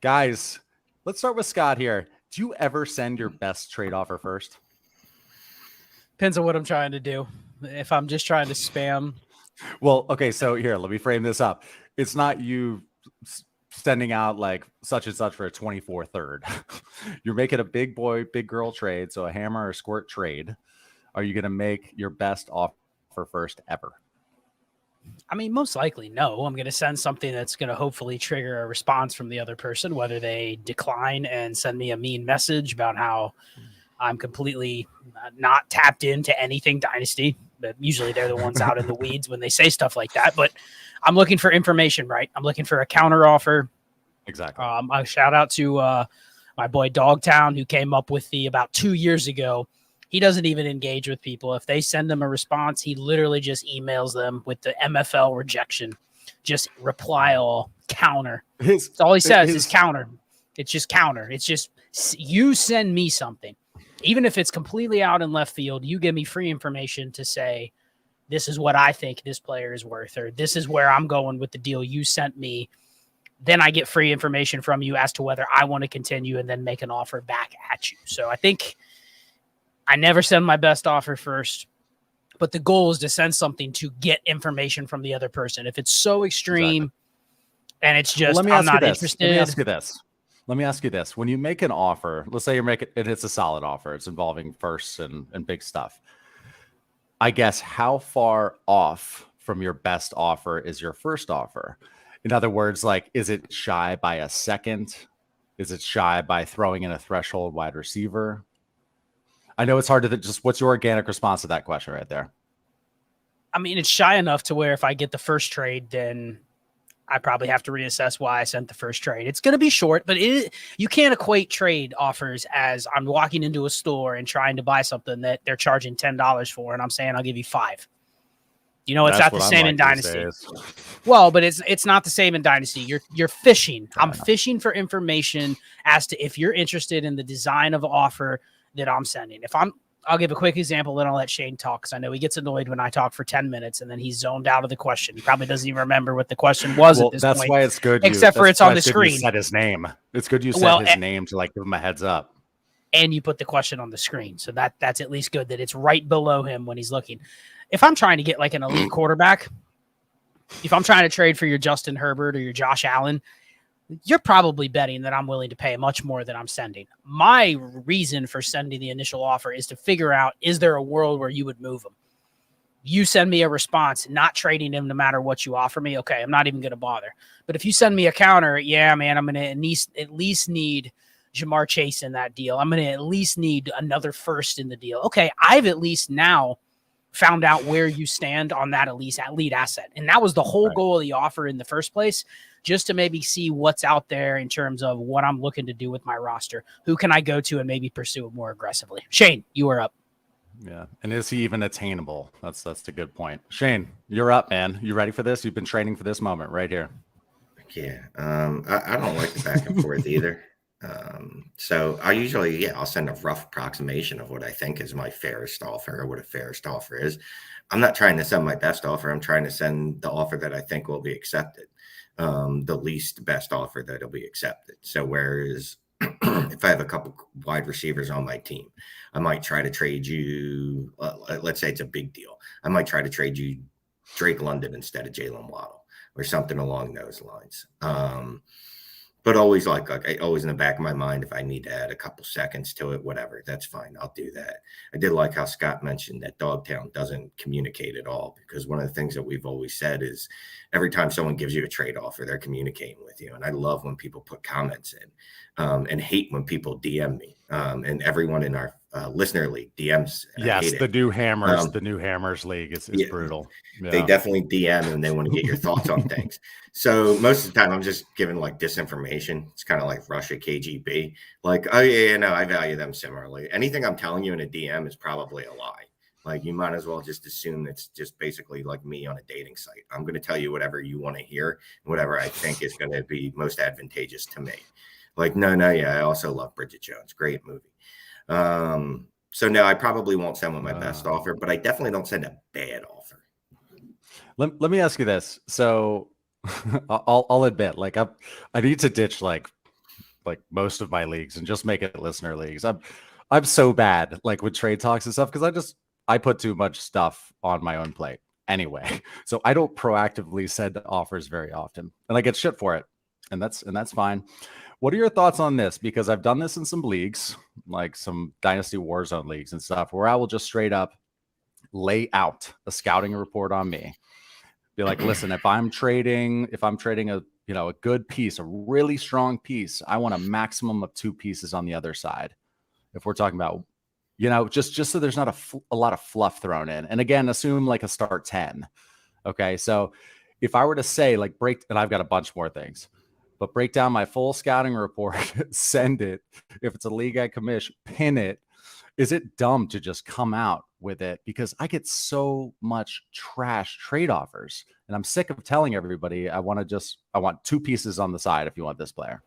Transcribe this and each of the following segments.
Guys, let's start with Scott here. Do you ever send your best trade offer first? Depends on what I'm trying to do. If I'm just trying to spam. Well, okay, so here, let me frame this up. It's not you sending out like such and such for a 24 third. You're making a big boy, big girl trade, so a hammer or squirt trade. Are you going to make your best offer first ever? I mean, most likely, no. I'm going to send something that's going to hopefully trigger a response from the other person, whether they decline and send me a mean message about how I'm completely not tapped into anything Dynasty. But usually they're the ones out in the weeds when they say stuff like that. But I'm looking for information, right? I'm looking for a counter offer. Exactly. A shout out to my boy Dogtown, who came up with the about 2 years ago. He doesn't even engage with people. If they send him a response, he literally just emails them with the MFL rejection. Just reply all, counter. That's all he says is counter. It's just counter. It's just you send me something. Even if it's completely out in left field, you give me free information to say, this is what I think this player is worth, or this is where I'm going with the deal you sent me. Then I get free information from you as to whether I want to continue and then make an offer back at you. So I think I never send my best offer first, but the goal is to send something to get information from the other person. If it's so extreme and it's just, I'm not interested. Let me ask you this. When you make an offer, let's say you're making it, it's a solid offer. It's involving firsts and big stuff. I guess how far off from your best offer is your first offer? In other words, like, is it shy by a second? Is it shy by throwing in a threshold wide receiver? I know it's hard to just, what's your organic response to that question right there? I mean, it's shy enough to where if I get the first trade, then I probably have to reassess why I sent the first trade. It's going to be short, but you can't equate trade offers as I'm walking into a store and trying to buy something that they're charging $10 for, and I'm saying I'll give you $5. You know, it's not the same in Dynasty. Well, but it's not the same in Dynasty. You're fishing. I'm fishing for information as to if you're interested in the design of offer that I'm sending. I'll give a quick example, then I'll let Shane talk, because I know he gets annoyed when I talk for 10 minutes and then he's zoned out of the question. He probably doesn't even remember what the question was at this point. That's why it's good. Except for it's on the screen. You said his name. It's good you said his name to like give him a heads up. And you put the question on the screen. So that's at least good that it's right below him when he's looking. If I'm trying to get like an elite quarterback, if I'm trying to trade for your Justin Herbert or your Josh Allen, you're probably betting that I'm willing to pay much more than I'm sending. My reason for sending the initial offer is to figure out, is there a world where you would move him? You send me a response, not trading him no matter what you offer me. Okay, I'm not even going to bother. But if you send me a counter, yeah, man, I'm going to at least need Jamar Chase in that deal. I'm going to at least need another first in the deal. Okay, I've at least now found out where you stand on that elite asset. And that was the whole goal of the offer in the first place, just to maybe see what's out there in terms of what I'm looking to do with my roster. Who can I go to and maybe pursue it more aggressively? Shane, you are up. Yeah. And is he even attainable? That's the good point. Shane, you're up, man. You ready for this? You've been training for this moment right here. Yeah. I don't like the back and forth either. So I usually, I'll send a rough approximation of what I think is my fairest offer or what a fairest offer is. I'm not trying to send my best offer. I'm trying to send the offer that I think will be accepted. The least best offer that'll be accepted. So whereas if I have a couple wide receivers on my team, I might try to trade you, let's say it's a big deal. I might try to trade you Drake London instead of Jalen Waddle or something along those lines. But always always in the back of my mind, if I need to add a couple seconds to it, whatever, that's fine. I'll do that. I did like how Scott mentioned that Dogtown doesn't communicate at all, because one of the things that we've always said is every time someone gives you a trade offer, they're communicating with you. And I love when people put comments in and hate when people DM me. And everyone in our listener league DMs. Yes, the new Hammers league is brutal. Yeah. They definitely DM and they want to get your thoughts on things. So most of the time I'm just giving like disinformation. It's kind of like Russia KGB. Like, oh yeah, no, I value them similarly. Anything I'm telling you in a DM is probably a lie. Like, you might as well just assume it's just basically like me on a dating site. I'm going to tell you whatever you want to hear and whatever I think is going to be most advantageous to me. Like, no, yeah, I also love Bridget Jones. Great movie. So no, I probably won't send with my best offer, but I definitely don't send a bad offer. Let me ask you this. So I'll admit, like, I need to ditch like like most of my leagues and just make it listener leagues. I'm so bad like with trade talks and stuff because I put too much stuff on my own plate anyway. So I don't proactively send offers very often, and I get shit for it, and that's fine. What are your thoughts on this? Because I've done this in some leagues, like some Dynasty Warzone leagues and stuff, where I will just straight up lay out a scouting report on me. Be like, listen, if I'm trading a a good piece, a really strong piece, I want a maximum of 2 pieces on the other side. If we're talking about, just so there's not a lot of fluff thrown in. And again, assume like a start 10. Okay, so if I were to say like and I've got a bunch more things. But break down my full scouting report, send it. If it's a league I commish, pin it. Is it dumb to just come out with it? Because I get so much trash trade offers, and I'm sick of telling everybody I want 2 pieces on the side if you want this player.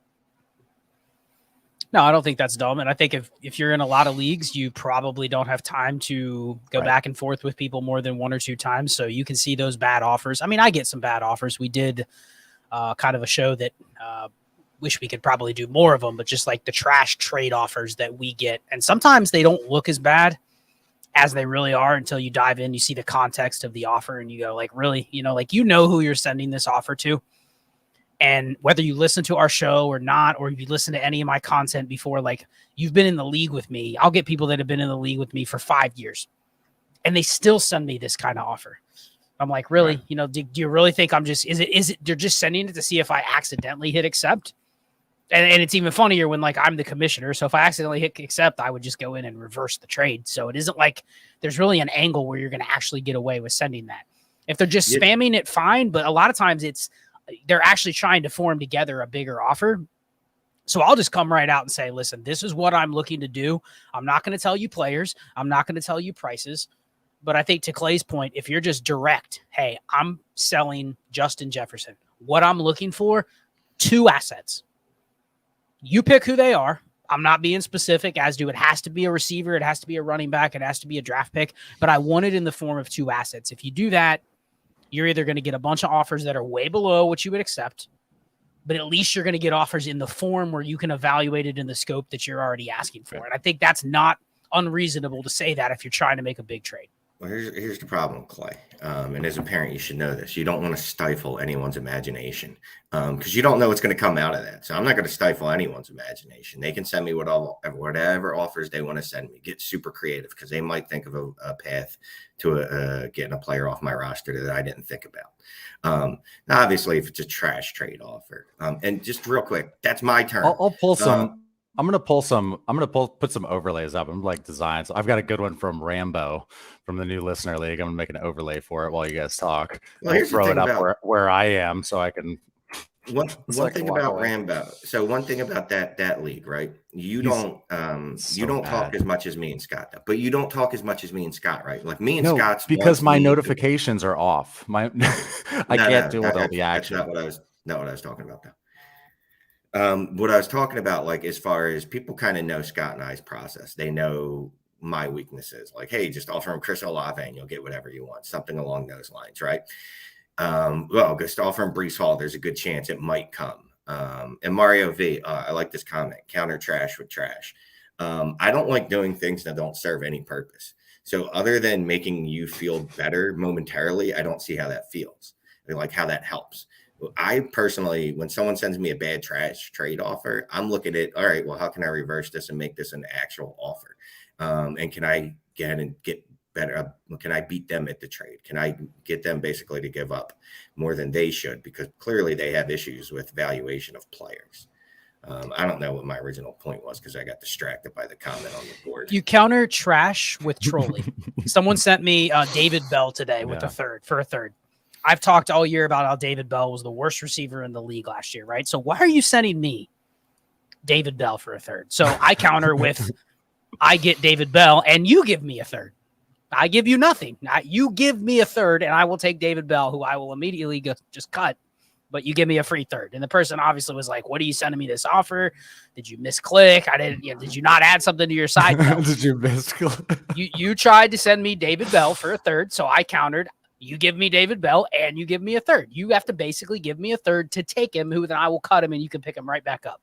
No, I don't think that's dumb. And I think if you're in a lot of leagues, you probably don't have time to go back and forth with people more than 1 or 2 times. So you can see those bad offers. I mean, I get some bad offers. We did kind of a show that wish we could probably do more of them, but just like the trash trade offers that we get. And sometimes they don't look as bad as they really are until you dive in, you see the context of the offer and you go like, really, who you're sending this offer to. And whether you listen to our show or not, or if you listen to any of my content before, like you've been in the league with me, I'll get people that have been in the league with me for 5 years and they still send me this kind of offer. I'm like, really, right. Do you really think I'm just, is it, they're just sending it to see if I accidentally hit accept? And it's even funnier when like I'm the commissioner. So if I accidentally hit accept, I would just go in and reverse the trade. So it isn't like there's really an angle where you're going to actually get away with sending that. If they're just spamming it, fine. But a lot of times they're actually trying to form together a bigger offer. So I'll just come right out and say, listen, this is what I'm looking to do. I'm not going to tell you players. I'm not going to tell you prices. But I think to Clay's point, if you're just direct, hey, I'm selling Justin Jefferson. What I'm looking for, 2 assets. You pick who they are. I'm not being specific as to it has to be a receiver. It has to be a running back. It has to be a draft pick. But I want it in the form of 2 assets. If you do that, you're either going to get a bunch of offers that are way below what you would accept, but at least you're going to get offers in the form where you can evaluate it in the scope that you're already asking for. And I think that's not unreasonable to say that if you're trying to make a big trade. Well, here's the problem, Clay. And as a parent, you should know this. You don't want to stifle anyone's imagination because you don't know what's going to come out of that. So I'm not going to stifle anyone's imagination. They can send me whatever offers they want to send me. Get super creative because they might think of a path to getting a player off my roster that I didn't think about. Now, obviously, if it's a trash trade offer, and just real quick, that's my turn. I'll pull some. I'm gonna put some overlays up. I'm like designs. I've got a good one from Rambo from the new listener league. I'm gonna make an overlay for it while you guys talk. Well, I'll throw it up where I am so I can. One thing about Rambo. So one thing about that league, right? You don't talk as much as me and Scott, but you don't talk as much as me and Scott, right? Like me and Scott's because my notifications are off. I can't do all the action. That's not what I was talking about though. What I was talking about, like, as far as people kind of know Scott and I's process, they know my weaknesses. Like, hey, just offer him Chris Olave and you'll get whatever you want, something along those lines, right? Well, just offer him Breece Hall. There's a good chance it might come. And Mario V, I like this comment: counter trash with trash. I don't like doing things that don't serve any purpose. So, other than making you feel better momentarily, I don't see how that feels. Like how that helps. I personally, when someone sends me a bad trash trade offer, I'm looking at, all right, well, how can I reverse this and make this an actual offer? And can I get and get better? Can I beat them at the trade? Can I get them basically to give up more than they should? Because clearly they have issues with valuation of players. I don't know what my original point was because I got distracted by the comment on the board. You counter trash with trolling. Someone sent me David Bell today with a third. I've talked all year about how David Bell was the worst receiver in the league last year, right? So why are you sending me David Bell for a third? So I counter with, I get David Bell and you give me a third. I give you nothing. You give me a third and I will take David Bell, who I will immediately just cut, but you give me a free third. And the person obviously was like, what are you sending me this offer? Did you misclick? Did you not add something to your side? No. Did you misclick? You tried to send me David Bell for a third. So I countered. You give me David Bell and you give me a third. You have to basically give me a third to take him, who then I will cut him and you can pick him right back up.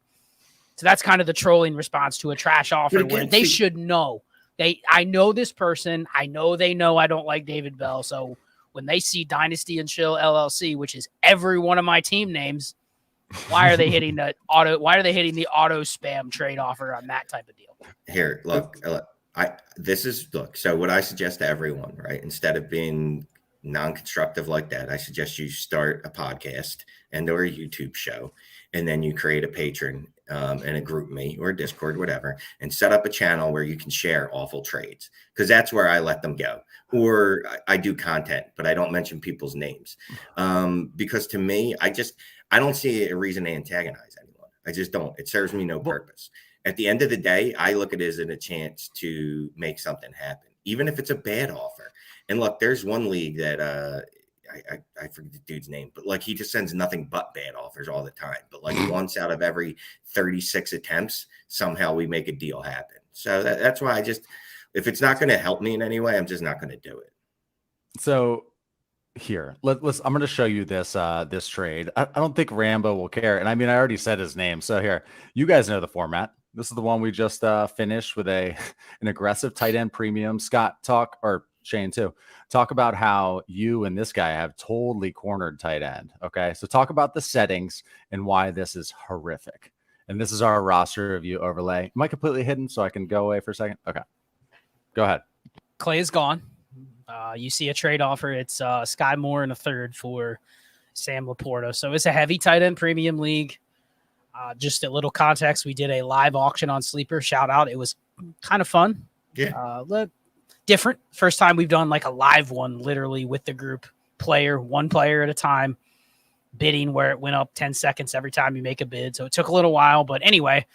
So that's kind of the trolling response to a trash offer where they should know. I know this person. I know they know I don't like David Bell. So when they see Dynasty and Chill LLC, which is every one of my team names, why are they hitting the auto spam trade offer on that type of deal? Here, look, so what I suggest to everyone, right? Instead of being non-constructive like that, I suggest you start a podcast or a YouTube show, and then you create a patron and a group me or a Discord, whatever, and set up a channel where you can share awful trades, because that's where I let them go. Or I do content, but I don't mention people's names, because to me, I don't see a reason to antagonize anyone. I just don't. It serves me no purpose. At the end of the day, I look at it as a chance to make something happen, even if it's a bad offer. And look, there's one league that I forget the dude's name, but like he just sends nothing but bad offers all the time. But like once out of every 36 attempts, somehow we make a deal happen. So that's why if it's not going to help me in any way, I'm just not going to do it. So here, I'm going to show you this this trade. I don't think Rambo will care, and I mean I already said his name. So here, you guys know the format. This is the one we just finished with an aggressive tight end premium. Scott, Shane too, talk about how you and this guy have totally cornered tight end. Okay, so talk about the settings and why this is horrific. And this is our roster review overlay. Am I completely hidden so I can go away for a second? Okay, go ahead. Clay is gone. You see a trade offer. It's Sky Moore and a third for Sam Laporta. So it's a heavy tight end premium league. Just a little context. We did a live auction on Sleeper. Shout out. It was kind of fun. Yeah. Different. First time we've done like a live one, literally with the group, one player at a time, bidding where it went up 10 seconds every time you make a bid. So it took a little while, but anyway,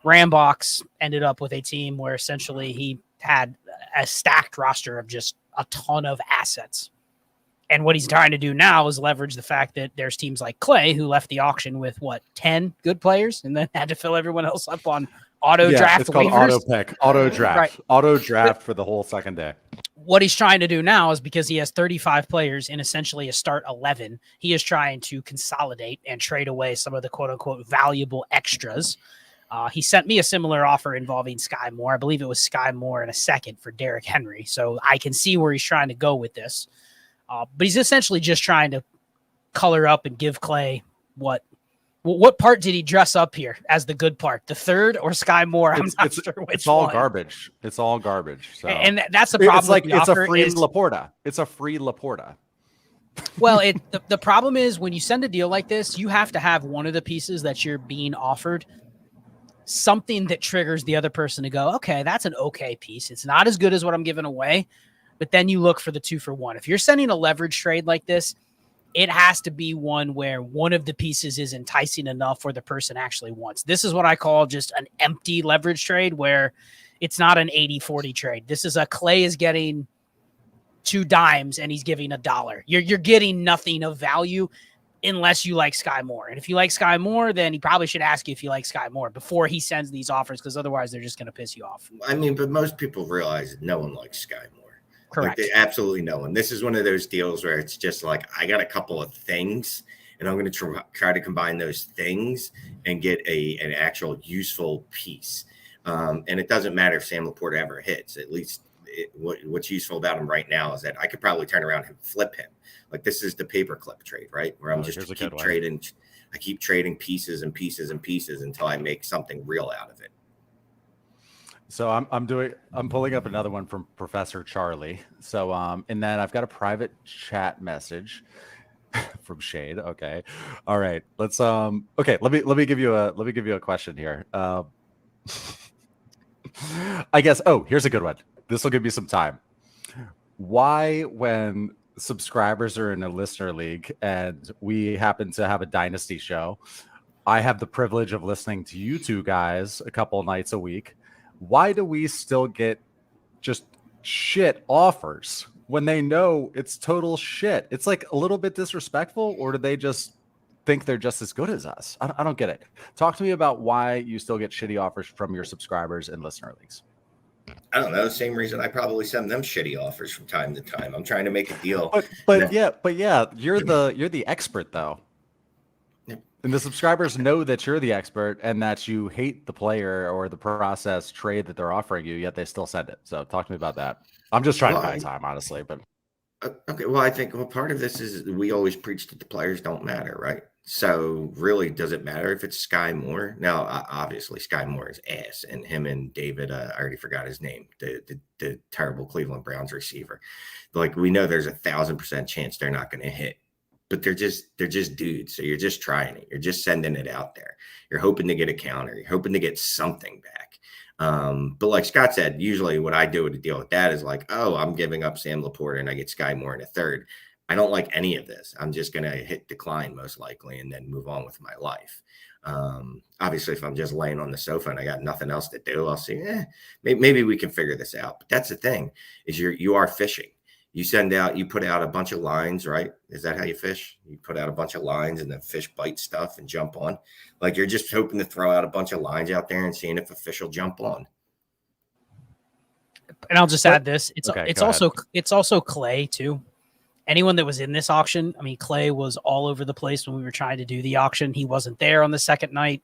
Rambox ended up with a team where essentially he had a stacked roster of just a ton of assets. And what he's trying to do now is leverage the fact that there's teams like Clay who left the auction with 10 good players and then had to fill everyone else up on auto draft. It's called waivers. auto pick, auto draft, right. Auto draft for the whole second day. What he's trying to do now is because he has 35 players in essentially a start 11, he is trying to consolidate and trade away some of the quote unquote valuable extras. He sent me a similar offer involving Sky Moore. I believe it was Sky Moore and a second for Derrick Henry. So I can see where he's trying to go with this. But he's essentially just trying to color up and give Clay what part did he dress up here as the good part? The third or Sky Moore? I'm not sure which It's all one. garbage. It's all garbage. So. And that's the problem. It's like it's a free Laporta. It's a free Laporta. Well, the problem is when you send a deal like this, you have to have one of the pieces that you're being offered something that triggers the other person to go, okay, that's an okay piece. It's not as good as what I'm giving away. But then you look for the 2-for-1. If you're sending a leverage trade like this, it has to be one where one of the pieces is enticing enough where the person actually wants. This is what I call just an empty leverage trade where it's not an 80-40 trade. This is a Clay is getting 2 dimes and he's giving $1. You're getting nothing of value unless you like Sky Moore. And if you like Sky Moore, then he probably should ask you if you like Sky Moore before he sends these offers, because otherwise they're just going to piss you off. I mean, but most people realize that no one likes Sky Moore. Correct. Like absolutely no one. This is one of those deals where it's just like, I got a couple of things and I'm going to try to combine those things and get an actual useful piece. And it doesn't matter if Sam Laporta ever hits. At least what's useful about him right now is that I could probably turn around and flip him. Like this is the paperclip trade, right? Where I'm just keep trading. I keep trading pieces and pieces and pieces until I make something real out of it. So I'm pulling up another one from Professor Charlie. So and then I've got a private chat message from Shade. Okay. All right. Let's okay, let me give you a question here. I guess here's a good one. This will give you some time. Why, when subscribers are in a listener league and we happen to have a Dynasty show, I have the privilege of listening to you two guys a couple nights a week. Why do we still get just shit offers when they know it's total shit? It's like a little bit disrespectful, or do they just think they're just as good as us? I don't get it. Talk to me about why you still get shitty offers from your subscribers in listener leagues. I don't know. Same reason I probably send them shitty offers from time to time. I'm trying to make a deal. But yeah, you're the expert though. And the subscribers know that you're the expert and that you hate the player or the process trade that they're offering you, yet they still send it. So talk to me about that. I'm just trying to buy time, honestly. But Okay, well, I think part of this is we always preach that the players don't matter, right? So really, does it matter if it's Sky Moore? Now, obviously, Sky Moore is ass, and him and David, I already forgot his name, the terrible Cleveland Browns receiver. Like we know, there's 1,000% chance they're not going to hit, but they're just dudes. So you're just trying it. You're just sending it out there. You're hoping to get a counter. You're hoping to get something back. But like Scott said, usually what I do to deal with that is like, oh, I'm giving up Sam Laporta and I get Sky Moore in a third. I don't like any of this. I'm just going to hit decline most likely and then move on with my life. Obviously, if I'm just laying on the sofa and I got nothing else to do, I'll see, maybe we can figure this out. But that's the thing is you are fishing. You put out a bunch of lines, right? Is that how you fish? You put out a bunch of lines and then fish bite stuff and jump on. Like you're just hoping to throw out a bunch of lines out there and seeing if a fish will jump on. And I'll just add this. It's ahead. it's also Clay too. Anyone that was in this auction, I mean, Clay was all over the place when we were trying to do the auction. He wasn't there on the second night.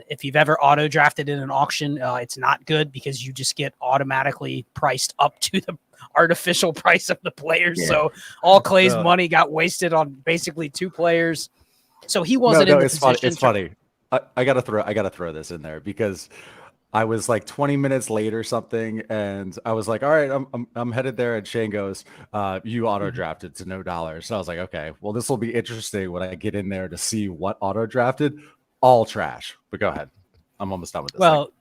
If you've ever auto drafted in an auction, it's not good because you just get automatically priced up to the artificial price of the players. Yeah. So all Clay's money got wasted on basically 2 players. So he wasn't in the position. It's funny. I gotta throw this in there because I was like 20 minutes late or something, and I was like, all right, I'm headed there. And Shane goes, you auto drafted to $0. So I was like, okay, well, this will be interesting when I get in there to see what auto drafted. All trash. But go ahead. I'm almost done with this. Well,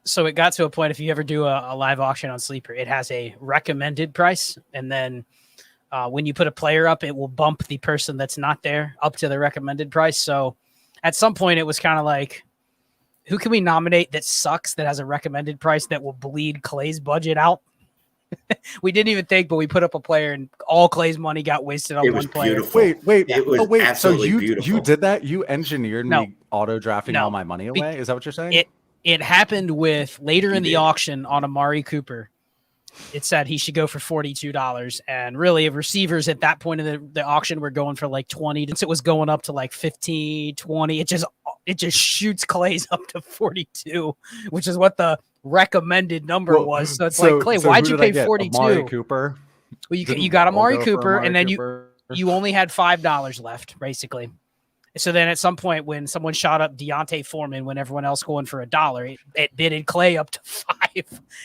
so it got to a point, if you ever do a live auction on Sleeper, it has a recommended price. And then when you put a player up, it will bump the person that's not there up to the recommended price. So at some point it was kind of like, who can we nominate that sucks, that has a recommended price that will bleed Clay's budget out? We didn't even think, but we put up a player and all Clay's money got wasted on one player. Beautiful. Wait. It was absolutely beautiful. You did that? You engineered me auto drafting all my money away? Is that what you're saying? It happened with later in the auction on Amari Cooper. It said he should go for $42. And really, receivers at that point in the auction were going for like 20. Since it was going up to like 15, 20, it just shoots Clay's up to 42, which is what the recommended number was. So it's like, Clay, why'd you pay 42? Amari Cooper. Well, you got Amari Cooper, and then you only had $5 left, basically. So then at some point when someone shot up Deontay Foreman when everyone else going for $1, it bidded Clay up to 5.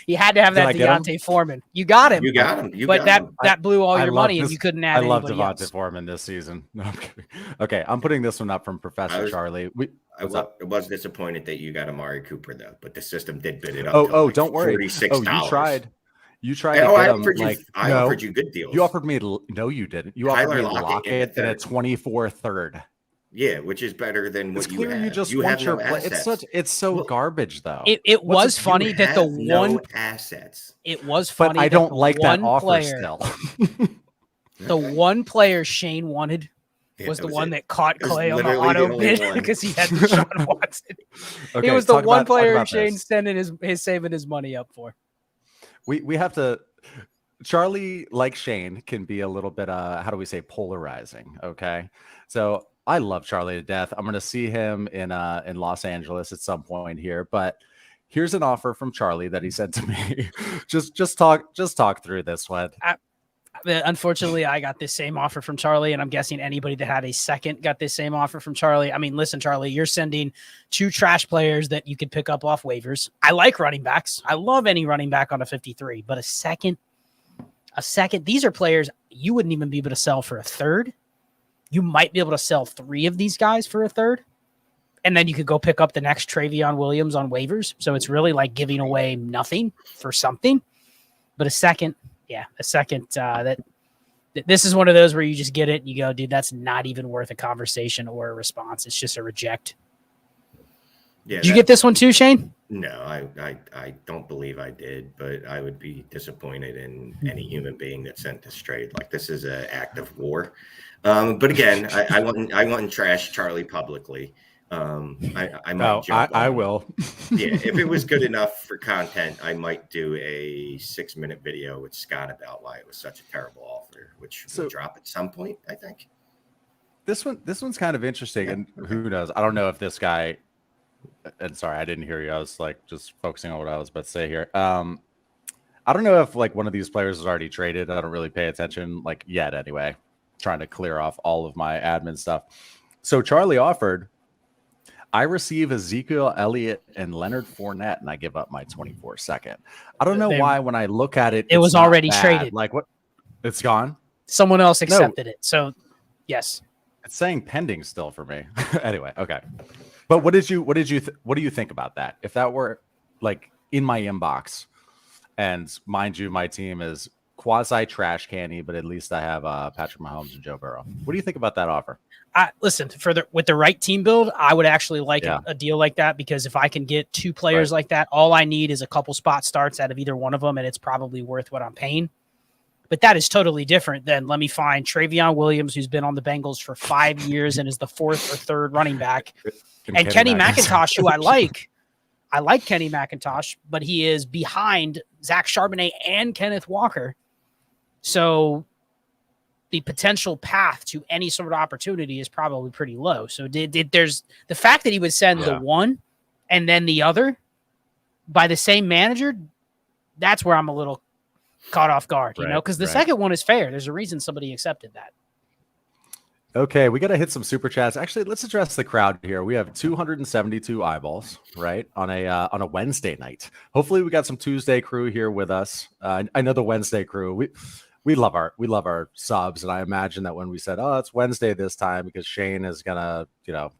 You had to have that Deontay Foreman. You got him. But that blew all your money and you couldn't add anybody else. I love Deontay Foreman this season. Okay, I'm putting this one up from Professor Charlie. I was disappointed that you got Amari Cooper though, but the system did bid it up. Don't worry. $46. You tried. I offered you good deals. You offered me. No, you didn't. You offered me Lockett and a 24 third. Yeah, which is better than what you have. You just want your it's so garbage though. It was funny that the one assets. It was funny, but I don't like that offer still. The one player Shane wanted was the one that caught Clay on the auto bid because he had Deshaun Watson. It was the one player Shane's sending his saving his money up for. We have to. Charlie, like Shane, can be a little bit how do we say, polarizing. Okay, so I love Charlie to death. I'm going to see him in Los Angeles at some point here, but here's an offer from Charlie that he sent to me. just talk through this one. Unfortunately, I got this same offer from Charlie, and I'm guessing anybody that had a second got this same offer from Charlie. I mean, listen, Charlie, you're sending 2 trash players that you could pick up off waivers. I like running backs. I love any running back on a 53, but a second, these are players you wouldn't even be able to sell for a third. You might be able to sell 3 of these guys for a third, and then you could go pick up the next Travion Williams on waivers. So it's really like giving away nothing for something. But a second, that this is one of those where you just get it and you go, dude, that's not even worth a conversation or a response. It's just a reject. Yeah. Did you get this one too, Shane? No, I don't believe I did, but I would be disappointed in any human being that sent this trade. Like, this is an act of war. But again, I wouldn't trash Charlie publicly. I might. I will. Yeah, if it was good enough for content, I might do a 6-minute video with Scott about why it was such a terrible offer, which will drop at some point, I think. This one's kind of interesting, and who knows? I don't know if this guy. And sorry, I didn't hear you. I was like just focusing on what I was about to say here. I don't know if like one of these players is already traded. I don't really pay attention like yet. Anyway, trying to clear off all of my admin stuff. So Charlie offered. I receive Ezekiel Elliott and Leonard Fournette, and I give up my 24-second. I don't know why when I look at it, it was already traded. Like what? It's gone. Someone else accepted it. So yes, it's saying pending still for me. Anyway, okay. But what do you think about that? If that were like in my inbox, and mind you, my team is quasi trash canny, but at least I have Patrick Mahomes and Joe Burrow. What do you think about that offer? Listen, with the right team build, I would actually like a deal like that, because if I can get two players like that, all I need is a couple spot starts out of either one of them, and it's probably worth what I'm paying. But that is totally different than let me find Travion Williams, who's been on the Bengals for 5 years and is the fourth or third running back, and Kenny McIntosh, who I like. I like Kenny McIntosh, but he is behind Zach Charbonnet and Kenneth Walker. So the potential path to any sort of opportunity is probably pretty low. So there's the fact that he would send the one and then the other by the same manager. That's where I'm a little caught off guard, you know, because the second one is fair. There's a reason somebody accepted that. Okay, we got to hit some super chats. Actually, let's address the crowd here. We have 272 eyeballs, right, on a Wednesday night. Hopefully, we got some Tuesday crew here with us. I know the Wednesday crew. We love our subs, and I imagine that when we said, "Oh, it's Wednesday this time," because Shane is gonna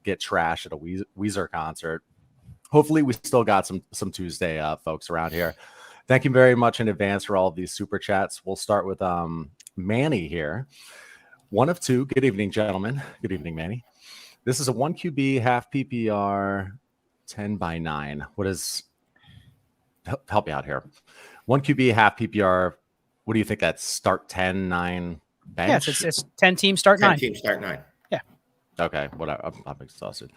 get trash at a Weezer concert. Hopefully, we still got some Tuesday folks around here. Thank you very much in advance for all of these super chats. We'll start with Manny here. One of two. Good evening, gentlemen. Good evening, Manny. This is a 1 QB, half PPR, 10 by 9. What is – help me out here. 1 QB, half PPR. What do you think that's start 10, 9, bench? Yes, it's 10 teams, start 9. 10 teams, start 9. Yeah. Okay, whatever. I'm exhausted.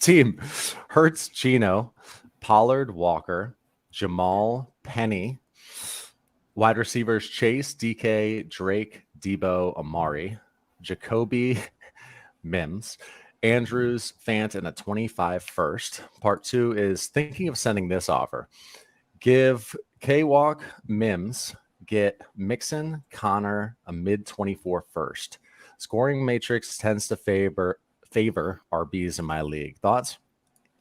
Team, Hurts, Chino, Pollard, Walker, Jamal, Penny, wide receivers, Chase, DK, Drake, Debo, Amari, Jacoby, Mims, Andrews, Fant, and a 25 first. Part 2 is thinking of sending this offer. Give K-Walk, Mims, get Mixon, Connor, a mid-24 first. Scoring matrix tends to favor RBs in my league. Thoughts?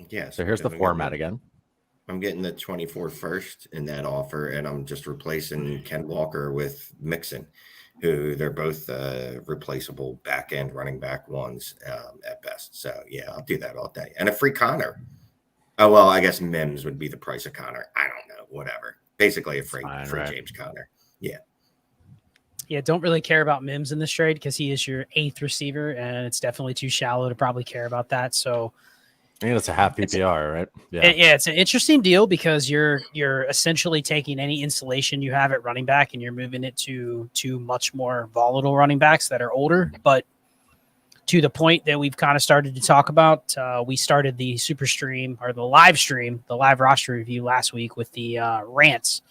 Yeah. So here's the format again. I'm getting the 24 first in that offer, and I'm just replacing Ken Walker with Mixon, who they're both replaceable back-end running back ones at best. So, yeah, I'll do that all day. And a free Connor. Oh, well, I guess Mims would be the price of Connor. I don't know. Whatever. Basically a free James Conner. Yeah. Yeah, don't really care about Mims in this trade because he is your 8th receiver, and it's definitely too shallow to probably care about that. So I think it's a half PPR, right? Yeah, it's an interesting deal because you're essentially taking any insulation you have at running back and you're moving it to much more volatile running backs that are older. But to the point that we've kind of started to talk about, we started the super stream or the live stream, the live roster review last week with the rants.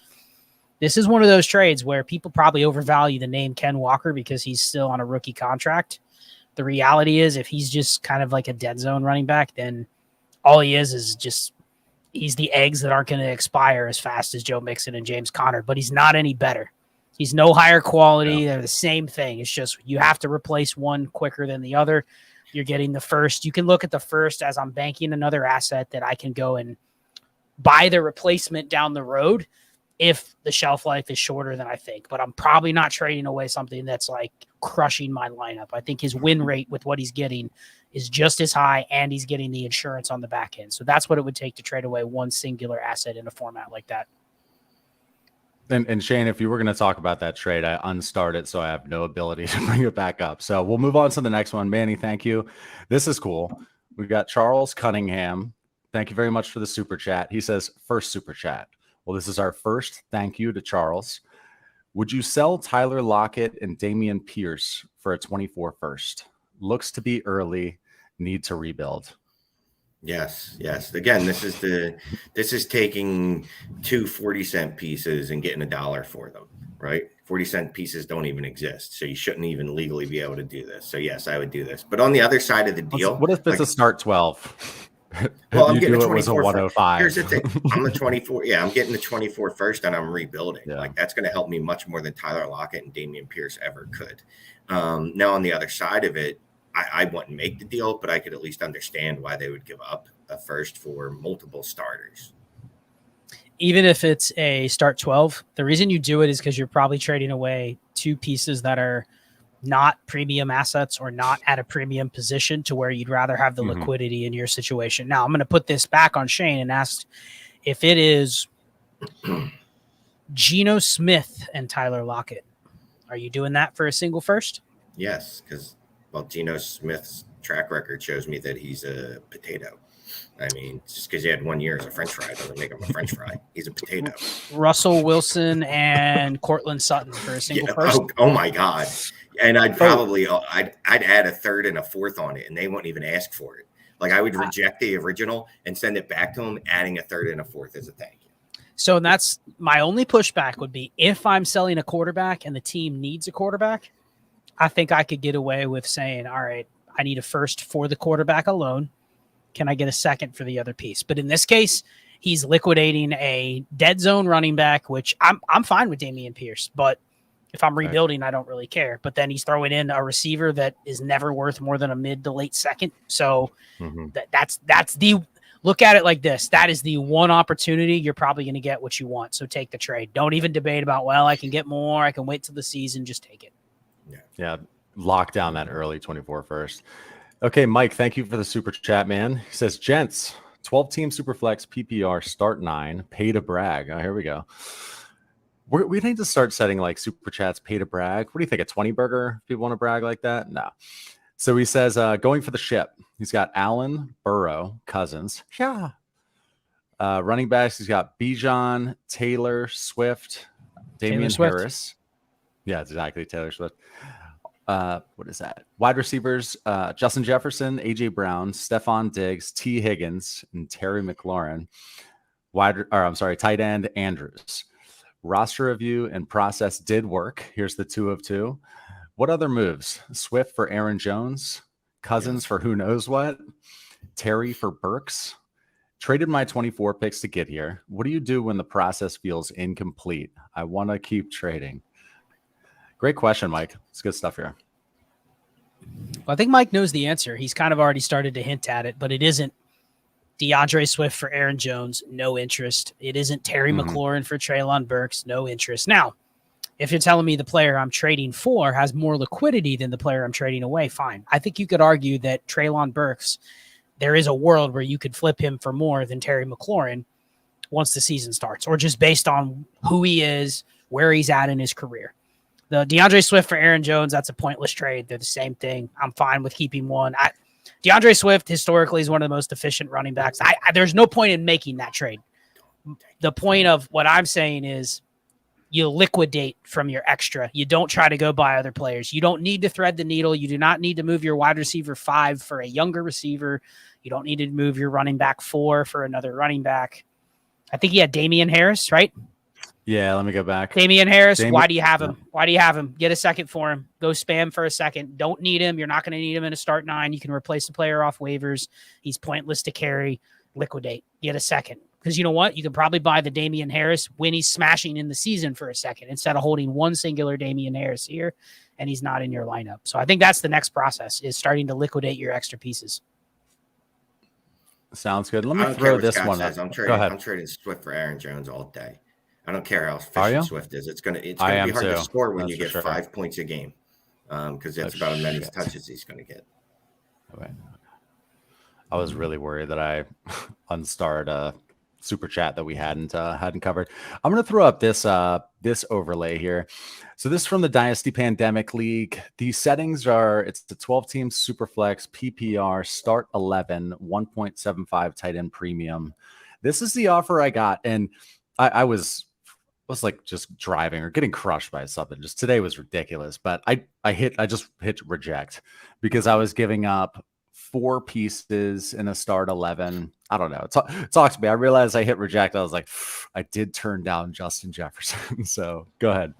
This is one of those trades where people probably overvalue the name Ken Walker because he's still on a rookie contract. The reality is if he's just kind of like a dead zone running back, then all he is just he's the eggs that aren't going to expire as fast as Joe Mixon and James Conner, but he's not any better. He's no higher quality. Yeah. They're the same thing. It's just you have to replace one quicker than the other. You're getting the first. You can look at the first as I'm banking another asset that I can go and buy the replacement down the road if the shelf life is shorter than I think. But I'm probably not trading away something that's like crushing my lineup. I think his win rate with what he's getting is just as high, and he's getting the insurance on the back end. So that's what it would take to trade away one singular asset in a format like that. And Shane, if you were going to talk about that trade, I unstarted, so I have no ability to bring it back up. So we'll move on to the next one. Manny, thank you. This is cool. We've got Charles Cunningham. Thank you very much for the super chat. He says, first super chat. Well, this is our first thank you to Charles. Would you sell Tyler Lockett and Damian Pierce for a 24 first? Looks to be early. Need to rebuild. Yes, yes. Again, this is taking two 40-cent pieces and getting $1 for them, right? 40-cent pieces don't even exist. So you shouldn't even legally be able to do this. So yes, I would do this. But on the other side of the deal, What if it's a like, start 12? well, If I'm you getting a do it was a 24 first. Here's 105. the thing. I'm the 24. Yeah, I'm getting the 24 first and I'm rebuilding. Yeah. Like that's going to help me much more than Tyler Lockett and Damian Pierce ever could. Now on the other side of it, I wouldn't make the deal, but I could at least understand why they would give up a first for multiple starters. Even if it's a start 12, the reason you do it is because you're probably trading away two pieces that are not premium assets or not at a premium position to where you'd rather have the liquidity in your situation. Now, I'm going to put this back on Shane and ask if it is Geno Smith and Tyler Lockett. Are you doing that for a single first? Yes, because, well, Geno Smith's track record shows me that he's a potato. I mean, just because he had 1 year as a French fry doesn't make him a French fry. He's a potato. Russell Wilson and Cortland Sutton for a single first. Oh my God. And I'd probably I'd add a third and a fourth on it, and they won't even ask for it. Like I would reject the original and send it back to them, adding a third and a fourth as a thank you. So that's my only pushback would be if I'm selling a quarterback and the team needs a quarterback, I think I could get away with saying, all right, I need a first for the quarterback alone. Can I get a second for the other piece? But in this case, he's liquidating a dead zone running back, which I'm fine with Damian Pierce, but if I'm rebuilding, I don't really care. But then he's throwing in a receiver that is never worth more than a mid to late second. So that's the look at it like this. That is the one opportunity you're probably going to get what you want. So take the trade. Don't even debate about, well, I can get more. I can wait till the season. Just take it. Yeah. Lock down that early 24 first. Okay, Mike, thank you for the super chat, man. He says, gents, 12-team Superflex PPR start 9, pay to brag. Oh, here we go. We need to start setting like super chats, pay to brag. What do you think? A 20 burger? If people want to brag like that? No. So he says, going for the ship. He's got Allen, Burrow, Cousins. Yeah. Running backs, he's got Bijan, Taylor, Swift, Damian Harris. Yeah, exactly. Taylor Swift. What is that? Wide receivers, Justin Jefferson, AJ Brown, Stephon Diggs, T. Higgins, and Terry McLaurin. Tight end Andrews. Roster review and process did work. Here's the 2 of 2. What other moves? Swift for Aaron Jones, Cousins for who knows what, Terry for Burks. Traded my 24 picks to get here. What do you do when the process feels incomplete? I want to keep trading. Great question, Mike. It's good stuff here. Well, I think Mike knows the answer. He's kind of already started to hint at it, but it isn't DeAndre Swift for Aaron Jones, no interest. It isn't Terry McLaurin for Treylon Burks, no interest. Now, if you're telling me the player I'm trading for has more liquidity than the player I'm trading away, fine. I think you could argue that Treylon Burks, there is a world where you could flip him for more than Terry McLaurin once the season starts, or just based on who he is, where he's at in his career. The DeAndre Swift for Aaron Jones, that's a pointless trade. They're the same thing. I'm fine with keeping one. DeAndre Swift historically is one of the most efficient running backs. There's no point in making that trade. The point of what I'm saying is you liquidate from your extra. You don't try to go buy other players. You don't need to thread the needle. You do not need to move your wide receiver 5 for a younger receiver. You don't need to move your running back 4 for another running back. I think he had Damian Harris, right? Yeah, let me go back. Damian Harris, why do you have him? Why do you have him? Get a second for him. Go spam for a second. Don't need him. You're not going to need him in a start 9. You can replace the player off waivers. He's pointless to carry. Liquidate. Get a second. Because you know what? You can probably buy the Damian Harris when he's smashing in the season for a second instead of holding one singular Damian Harris here and he's not in your lineup. So I think that's the next process is starting to liquidate your extra pieces. Sounds good. Let me throw this one up. I'm trading Swift for Aaron Jones all day. I don't care how efficient Swift is. It's gonna be hard to score when you get 5 points a game, because that's about as many touches he's going to get. Okay. I was really worried that I unstarred a super chat that we hadn't covered. I'm going to throw up this overlay here. So this is from the Dynasty Pandemic League. The settings are it's the 12-team Superflex PPR start 11 1.75 tight end premium. This is the offer I got, and I was like just driving or getting crushed by something. Just today was ridiculous, but I just hit reject because I was giving up 4 pieces in a start 11. I don't know. Talk to me. I realized I hit reject. I was like, I did turn down Justin Jefferson. So go ahead.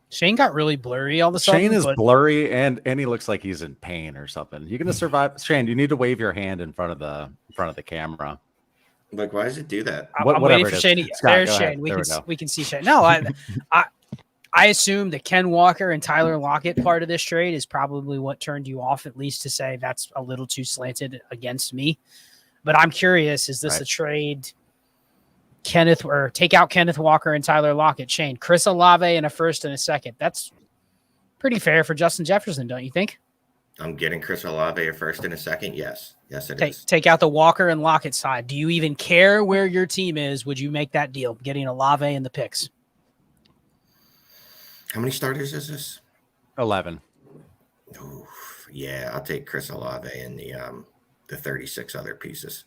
Shane got really blurry all of a sudden. Shane is blurry and he looks like he's in pain or something. You gonna survive? Shane, you need to wave your hand in front of the camera. Like, why does it do that? I'm waiting for Shane. There's Shane. We can see Shane. No, I assume the Ken Walker and Tyler Lockett part of this trade is probably what turned you off, at least to say that's a little too slanted against me. But I'm curious, is this a trade take out Kenneth Walker and Tyler Lockett, Shane, Chris Olave and a first and a second? That's pretty fair for Justin Jefferson, don't you think? I'm getting Chris Olave a first and a second. Yes, it is. Take out the Walker and Lockett side. Do you even care where your team is? Would you make that deal, getting Olave and the picks? How many starters is this? 11. Ooh, yeah, I'll take Chris Olave and the 36 other pieces.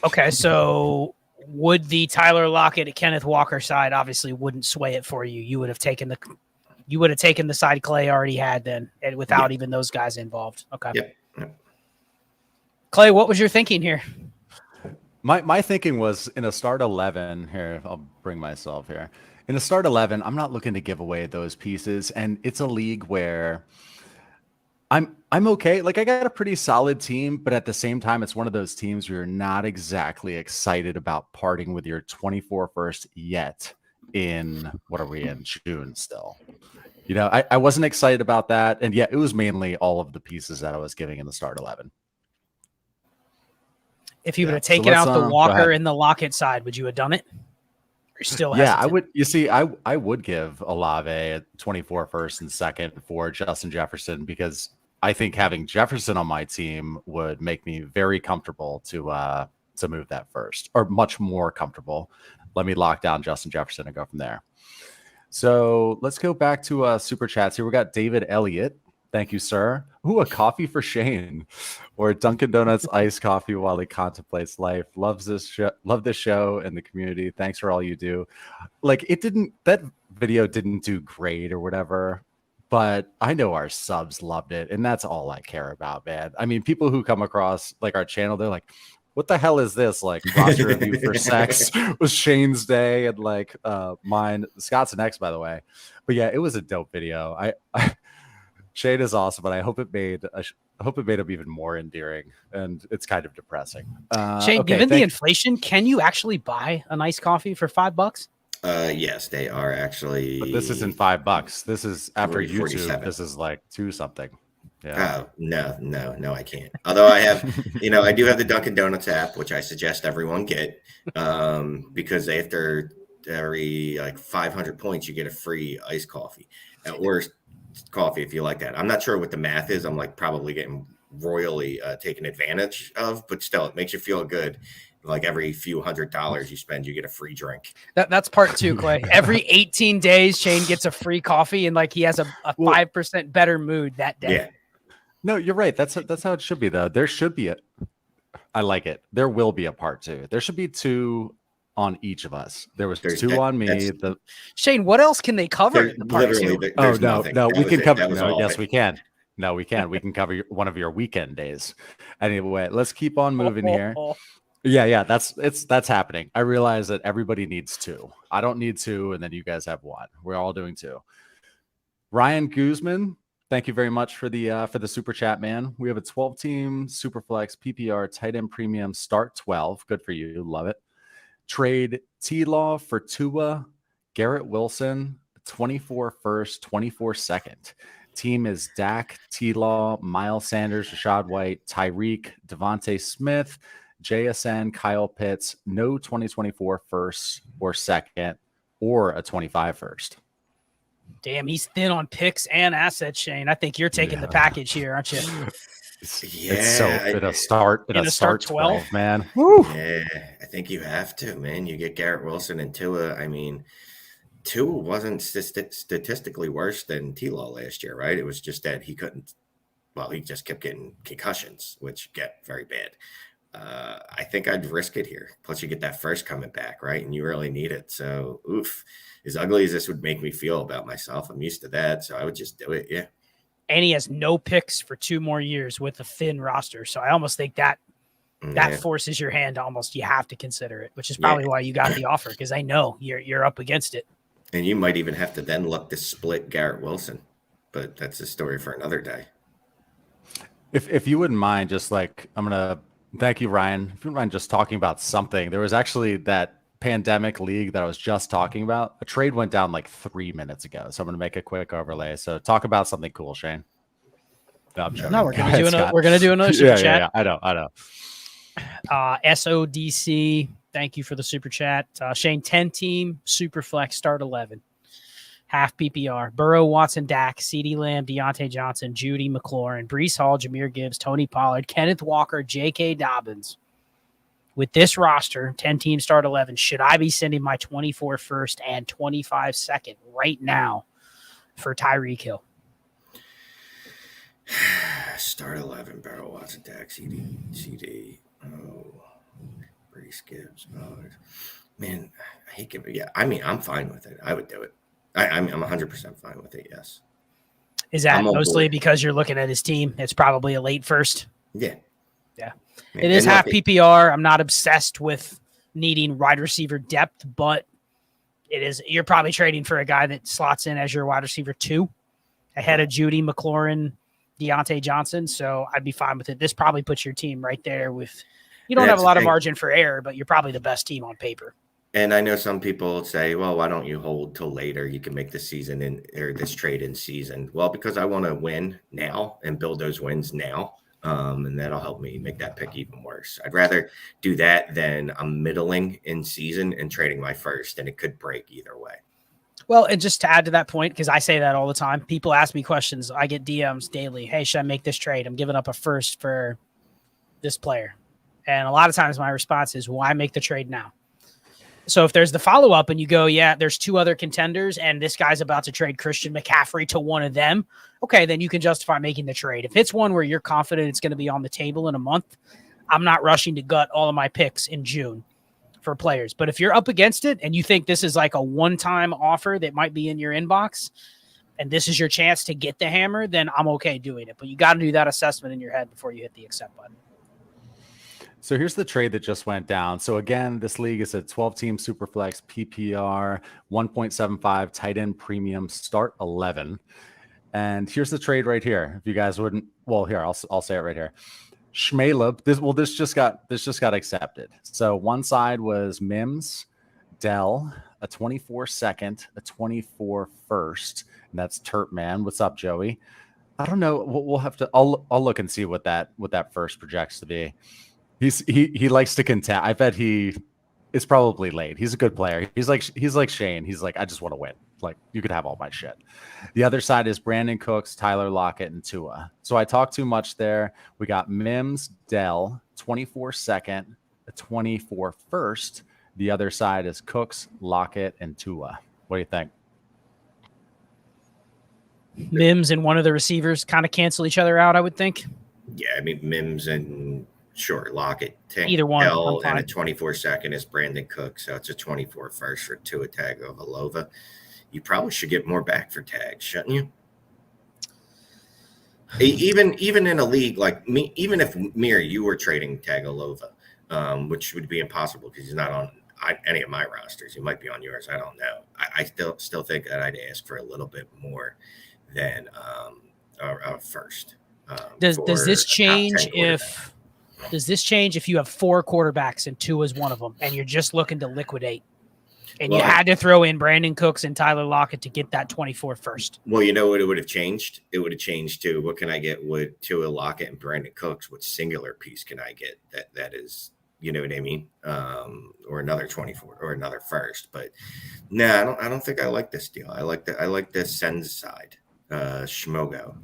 Okay, so would the Tyler Lockett and Kenneth Walker side obviously wouldn't sway it for you? You would have taken the side Clay already had then, and without even those guys involved. Okay. Yep. Clay, what was your thinking here? My thinking was in a start 11 here. I'll bring myself here. In a start 11, I'm not looking to give away those pieces, and it's a league where I'm okay. Like, I got a pretty solid team, but at the same time, it's one of those teams where you're not exactly excited about parting with your 24 first yet in, what are we in, June still. You know, I wasn't excited about that, and it was mainly all of the pieces that I was giving in the start 11. If you would have taken out the Walker and the Lockett side, would you have done it? Or still hesitant? I would. You see, I would give Olave a 24 first and second for Justin Jefferson, because I think having Jefferson on my team would make me very comfortable to move that first, or much more comfortable. Let me lock down Justin Jefferson and go from there. So let's go back to super chats here. We got David Elliott. Thank you, sir. Ooh, a coffee for Shane, or Dunkin' Donuts iced coffee while he contemplates life. Love this show and the community. Thanks for all you do. Like, that video didn't do great or whatever, but I know our subs loved it, and that's all I care about, man. I mean, people who come across like our channel, they're like, what the hell is this? Like, roster review for sex was Shane's day, and like mine. Scott's next, by the way. But yeah, it was a dope video. I Shane is awesome, but I hope it made him even more endearing, and it's kind of depressing. Shane, given the inflation, can you actually buy a nice coffee for $5? Yes, they are actually. But this isn't $5. This is after YouTube. 47. This is like $2 something. Yeah. Oh, no, I can't. Although I have, I do have the Dunkin' Donuts app, which I suggest everyone get, because after every like 500 points, you get a free iced coffee, or coffee if you like that. I'm not sure what the math is. I'm like probably getting royally taken advantage of, but still, it makes you feel good. Like every few $100s you spend, you get a free drink. That's part 2, Clay. Every 18 days, Shane gets a free coffee, and like he has a 5% better mood that day. Yeah. No, you're right. That's how it should be, though. There should be I like it. There will be a part 2. There should be 2 on each of us. There's 2 on me. Shane, what else can they cover in the part 2? No, we can cover. No, yes, we can. No, we can. We can cover one of your weekend days. Anyway, let's keep on moving here. Yeah, that's happening. I realize that everybody needs 2. I don't need 2, and then you guys have 1. We're all doing 2. Ryan Guzman, thank you very much for the super chat, man. We have a 12-team Superflex PPR tight end premium start 12. Good for you. Love it. Trade T-Law for Tua, Garrett Wilson, 24 first, 24 second. Team is Dak, T-Law, Miles Sanders, Rashad White, Tyreek, Devontae Smith, JSN, Kyle Pitts. No 2024 first or second, or a 25 first. Damn, he's thin on picks and assets, Shane. I think you're taking the package here, aren't you? It's so in a start 12, man. Woo. Yeah, I think you have to, man. You get Garrett Wilson and Tua. I mean, Tua wasn't statistically worse than T-Law last year, right? It was just that he just kept getting concussions, which get very bad. I think I'd risk it here. Plus, you get that first coming back, right? And you really need it. So, oof. As ugly as this would make me feel about myself, I'm used to that. So I would just do it. Yeah. and he has no picks for 2 more years with a thin roster. So I almost think that forces your hand to almost, you have to consider it, which is probably why you got the offer, because I know you're up against it. And you might even have to then look to split Garrett Wilson, but that's a story for another day. If you wouldn't mind, just like, I'm gonna thank you, Ryan. If you wouldn't mind just talking about something, there was actually that pandemic league that I was just talking about. A trade went down like 3 minutes ago, so I'm gonna make a quick overlay. So talk about something cool, Shane. No, I'm joking. No, we're gonna do another super chat. Yeah, I know. SODC, thank you for the super chat. Shane, 10 team Superflex start 11, half PPR. Burrow, Watson, Dak, CeeDee Lamb, Deontay Johnson, Judy McLaurin, Breece Hall, Jahmyr Gibbs, Tony Pollard, Kenneth Walker, J.K. Dobbins. With this roster, 10 team start 11, should I be sending my 24 first and 25 second right now for Tyreek Hill? Start 11, Burrow, Watson, Dak, CD. Oh, Breece Gibbs. Oh, man, I hate giving. Yeah, I mean, I'm fine with it. I would do it. I'm 100% fine with it. Yes. Is that mostly because you're looking at his team? It's probably a late first. Yeah. Yeah. It is half PPR. I'm not obsessed with needing wide receiver depth, but it is. You're probably trading for a guy that slots in as your wide receiver 2 ahead of Judy McLaurin, Deontay Johnson. So I'd be fine with it. This probably puts your team right there with. You don't have a lot of margin for error, but you're probably the best team on paper. And I know some people say, well, why don't you hold till later? You can make this season or this trade in season. Well, because I want to win now and build those wins now. And that'll help me make that pick even worse. I'd rather do that than I'm middling in season and trading my first, and it could break either way. Well, and just to add to that point, because I say that all the time, people ask me questions. I get DMs daily. Hey, should I make this trade? I'm giving up a first for this player. And a lot of times my response is, why make the trade now? So if there's the follow-up and you go, yeah, there's 2 other contenders and this guy's about to trade Christian McCaffrey to one of them, okay, then you can justify making the trade. If it's one where you're confident it's going to be on the table in a month, I'm not rushing to gut all of my picks in June for players. But if you're up against it and you think this is like a one-time offer that might be in your inbox and this is your chance to get the hammer, then I'm okay doing it. But you got to do that assessment in your head before you hit the accept button. So here's the trade that just went down. So again, this league is a 12-team Superflex PPR, 1.75 tight end premium, start 11. And here's the trade right here. If you guys wouldn't, well, here I'll say it right here. Shmaleb. This just got accepted. So one side was Mims, Dell, a 24 second, a 24 first, and that's Turpman. What's up, Joey? I don't know. We'll have to. I'll look and see what that first projects to be. He likes to contest. I bet he is probably late. He's a good player. He's like Shane. He's like, I just want to win. Like, you could have all my shit. The other side is Brandon Cooks, Tyler Lockett, and Tua. So I talked too much there. We got Mims, Dell, 24 second, a 24 first. The other side is Cooks, Lockett, and Tua. What do you think? Mims and one of the receivers kind of cancel each other out, I would think. Yeah, I mean, Mims and sure, Lockett. Either one. Dell and a 24 second is Brandon Cooks. So it's a 24 first for Tua Tagovailoa. You probably should get more back for tags, shouldn't you? Even in a league like me, even if me or you were trading Tagovailoa, which would be impossible because he's not on any of my rosters. He might be on yours. I don't know. I still think that I'd ask for a little bit more than a first. Does this change if you have 4 quarterbacks and 2 is one of them, and you're just looking to liquidate? And you had to throw in Brandon Cooks and Tyler Lockett to get that 24 first. Well, you know what it would have changed? It would have changed to what can I get with Tua Lockett and Brandon Cooks? What singular piece can I get that is, you know what I mean? Or another 24 or another first. But no, I don't think I like this deal. I like the send side, Schmogo.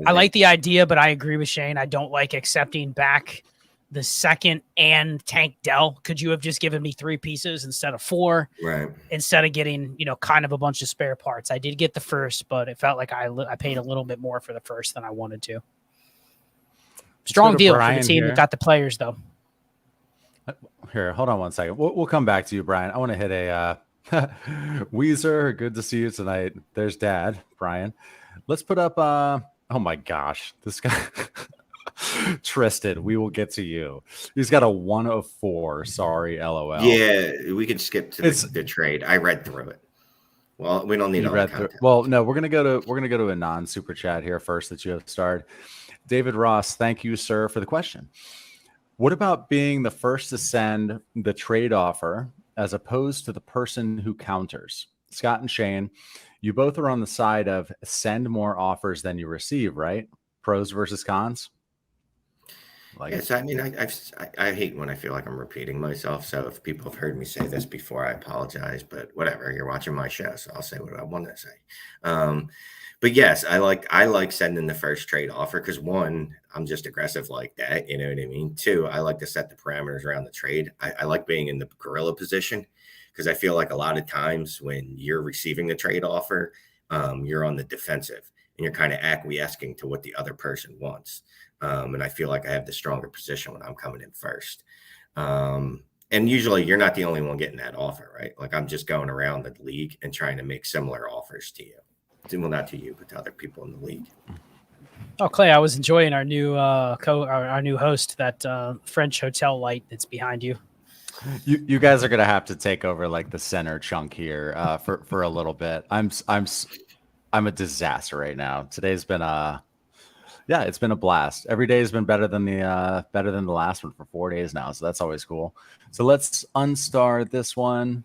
I like the idea, but I agree with Shane. I don't like accepting back the second and Tank Dell. Could you have just given me 3 pieces instead of 4? Right. Instead of getting, kind of a bunch of spare parts. I did get the first, but it felt like I paid a little bit more for the first than I wanted to. Strong deal for the team that got the players, though. Here, hold on one second. We'll come back to you, Brian. I want to hit a Weezer. Good to see you tonight. There's Dad, Brian. Let's put up Oh my gosh, this guy. Tristan, we will get to you. He's got a 104. Sorry, LOL. Yeah, we can skip to It's the trade. I read through it. Well, we don't need you all the read through. content. Well, no, we're gonna go to a non-super chat here first that you have starred. David Ross, thank you, sir, for the question. What about being the first to send the trade offer as opposed to the person who counters? Scott and Shane, you both are on the side of send more offers than you receive, right? Pros versus cons. Like Yes, I mean, I hate when I feel like I'm repeating myself. So if people have heard me say this before, I apologize. But whatever, you're watching my show, so I'll say what I want to say. But yes, I like sending the first trade offer because one, I'm just aggressive like that. You know what I mean? Two, I like to set the parameters around the trade. I like being in the gorilla position because I feel like a lot of times when you're receiving the trade offer, you're on the defensive and you're kind of acquiescing to what the other person wants. And I feel like I have the stronger position when I'm coming in first. And usually you're not the only one getting that offer, right? Like I'm just going around the league and trying to make similar offers to you. Well, not to you, but to other people in the league. Oh, Clay, I was enjoying our new our new host, that French hotel light that's behind you. You guys are gonna have to take over like the center chunk here for a little bit. I'm a disaster right now. Today's been it's been a blast. Every day has been better than the last one for 4 days now, so that's always cool. So let's unstar this one.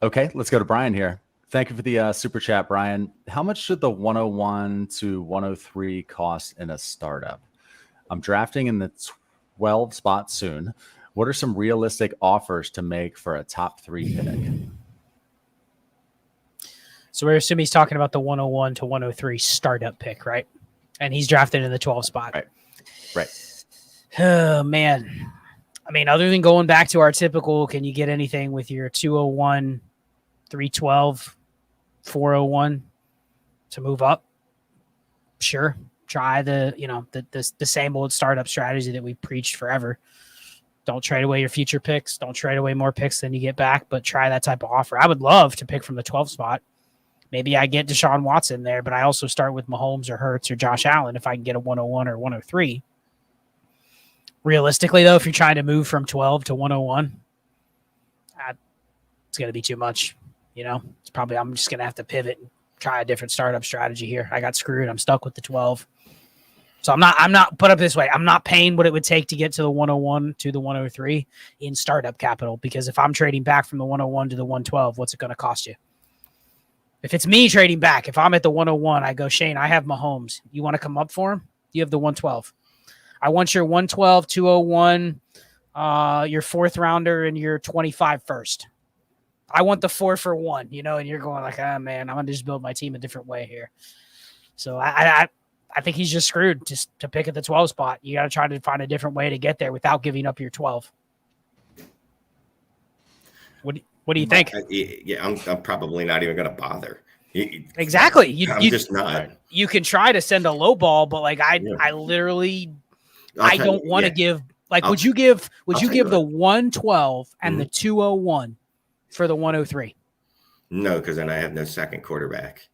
Okay, let's go to Brian here. Thank you for the super chat, Brian. How much should the 101 to 103 cost in a startup? I'm drafting in the 12 spot soon. What are some realistic offers to make for a top 3 pick? So we're assuming he's talking about the 101 to 103 startup pick, right? And he's drafted in the 12 spot. Right. Oh, man. I mean, other than going back to our typical, can you get anything with your 201, 312, 401 to move up? Sure. Try the same old startup strategy that we preached forever. Don't trade away your future picks. Don't trade away more picks than you get back, but try that type of offer. I would love to pick from the 12 spot. Maybe I get Deshaun Watson there, but I also start with Mahomes or Hurts or Josh Allen if I can get a 101 or 103. Realistically, though, if you're trying to move from 12 to 101, it's going to be too much. It's probably, I'm just going to have to pivot and try a different startup strategy here. I got screwed. I'm stuck with the 12. So I'm not put up this way. I'm not paying what it would take to get to the 101 to the 103 in startup capital, because if I'm trading back from the 101 to the 112, what's it going to cost you? If it's me trading back, if I'm at the 101, I go, Shane, I have Mahomes. You want to come up for him? You have the 112. I want your 112, 201, your 4th rounder, and your 25 first. I want the 4 for 1, and you're going like, man, I'm going to just build my team a different way here. So I think he's just screwed just to pick at the 12 spot. You got to try to find a different way to get there without giving up your 12. What do you think? I'm probably not even going to bother. Exactly. I'm just not. You can try to send a low ball, but like I literally, I don't want to give. Like, would you give the 112 and the 201 for the 103? No, because then I have no second quarterback,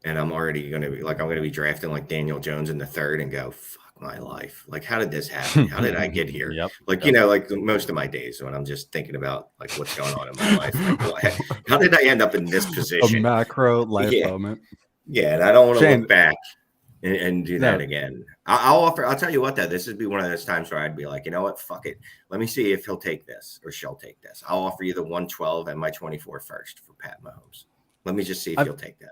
and I'm already going to be like, I'm going to be drafting like Daniel Jones in the 3rd and go, fuck my life. Like, how did this happen? How did I get here? Yep. Like most of my days when I'm just thinking about like what's going on in my life. Like, how did I end up in this position? A macro life moment. Yeah, and I don't want to look back and do that again. I'll tell you what, though, this would be one of those times where I'd be like, you know what, fuck it. Let me see if he'll take this or she'll take this. I'll offer you the 112 and my 24 first for Pat Mahomes. Let me just see if he'll take that.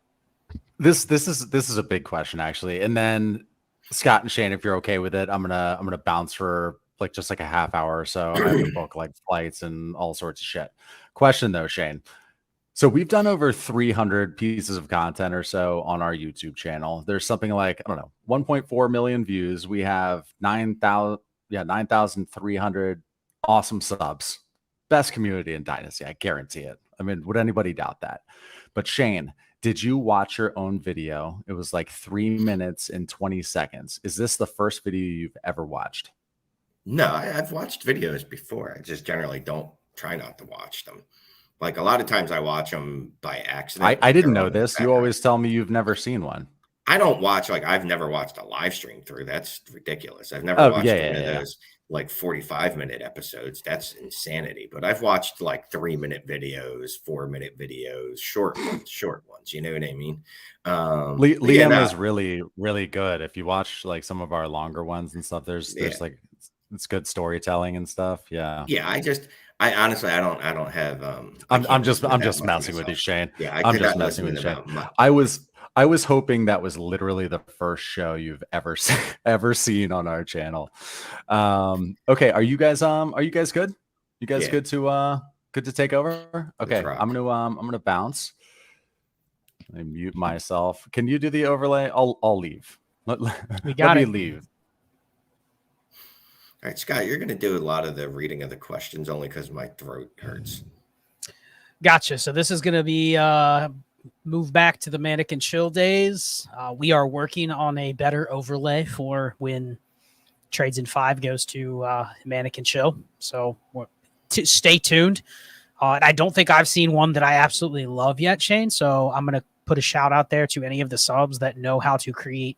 This is a big question, actually. And then Scott and Shane, if you're okay with it, I'm gonna bounce for just a half hour or so. I have to book like flights and all sorts of shit. Question though, Shane. So we've done over 300 pieces of content or so on our YouTube channel. There's something like, I don't know, 1.4 million views. We have 9,300 awesome subs. Best community in Dynasty, I guarantee it. I mean, would anybody doubt that? But Shane, did you watch your own video? It was like 3 minutes and 20 seconds. Is this the first video you've ever watched? No, I've watched videos before. I just generally don't try not to watch them. Like a lot of times I watch them by accident. I didn't know this. You always tell me you've never seen one. I don't watch, like, I've never watched a live stream through. That's ridiculous. I've never Oh watched yeah, one yeah, of yeah. those like 45-minute episodes. That's insanity. But I've watched like 3-minute videos, 4-minute videos, short ones. You know what I mean? But yeah, Liam no, is really, really good. If you watch like some of our longer ones and stuff, there's yeah, like it's good storytelling and stuff. Yeah. yeah. I honestly, I don't have, I can't listen to I'm that just much messing with you, myself. Shane. Yeah, I I'm could just not messing listen with to you, Shane. about much. I was hoping that was literally the first show you've ever ever seen on our channel. Okay, are you guys good? You guys Yeah, good to take over? let's Okay, rock. I'm gonna bounce. I mute myself. Can you do the overlay? I'll leave. We Let got me it. leave. All right, Scott, you're going to do a lot of the reading of the questions only because my throat hurts. Gotcha. So this is going to be move back to the Manic and Chill days. We are working on a better overlay for when Trades in 5 goes to Manic and Chill. So stay tuned. I don't think I've seen one that I absolutely love yet, Shane. So I'm going to put a shout out there to any of the subs that know how to create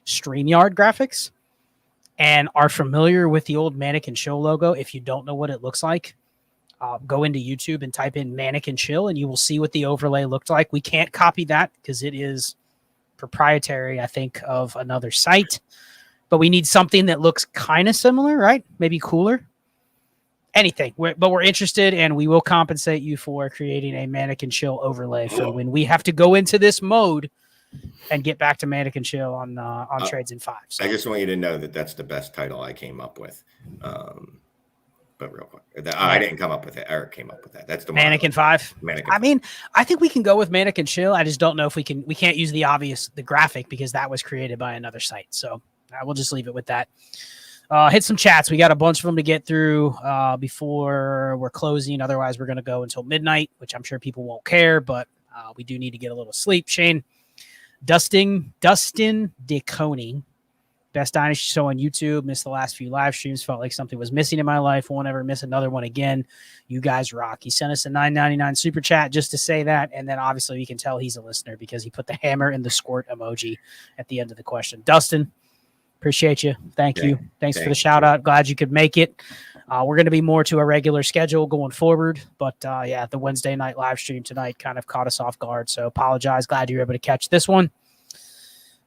StreamYard graphics and are familiar with the old Manic and Chill logo. If you don't know what it looks like, go into YouTube and type in Manic and Chill, and you will see what the overlay looked like. We can't copy that because it is proprietary, I think, of another site. But we need something that looks kind of similar, right? Maybe cooler. Anything. But we're interested, and we will compensate you for creating a Manic and Chill overlay for when we have to go into this mode and get back to Manic and Chill on Trades in 5. So. I just want you to know that that's the best title I came up with. But real quick, I didn't come up with it. Eric came up with that. That's the Manic and 5. Mannequin. I mean, I think we can go with Manic and Chill. I just don't know if we can't use the graphic because that was created by another site. So I will just leave it with that. Hit some chats. We got a bunch of them to get through before we're closing. Otherwise, we're going to go until midnight, which I'm sure people won't care, but we do need to get a little sleep. Shane, Dustin DeConey, best Dynasty show on YouTube. Missed the last few live streams. Felt like something was missing in my life. Won't ever miss another one again. You guys rock. He sent us a $9.99 super chat just to say that. And then obviously we can tell he's a listener because he put the hammer and the squirt emoji at the end of the question. Dustin, appreciate you. Thank you. Thanks for the shout out. Glad you could make it. We're going to be more to a regular schedule going forward. But yeah, the Wednesday night live stream tonight kind of caught us off guard. So apologize. Glad you were able to catch this one.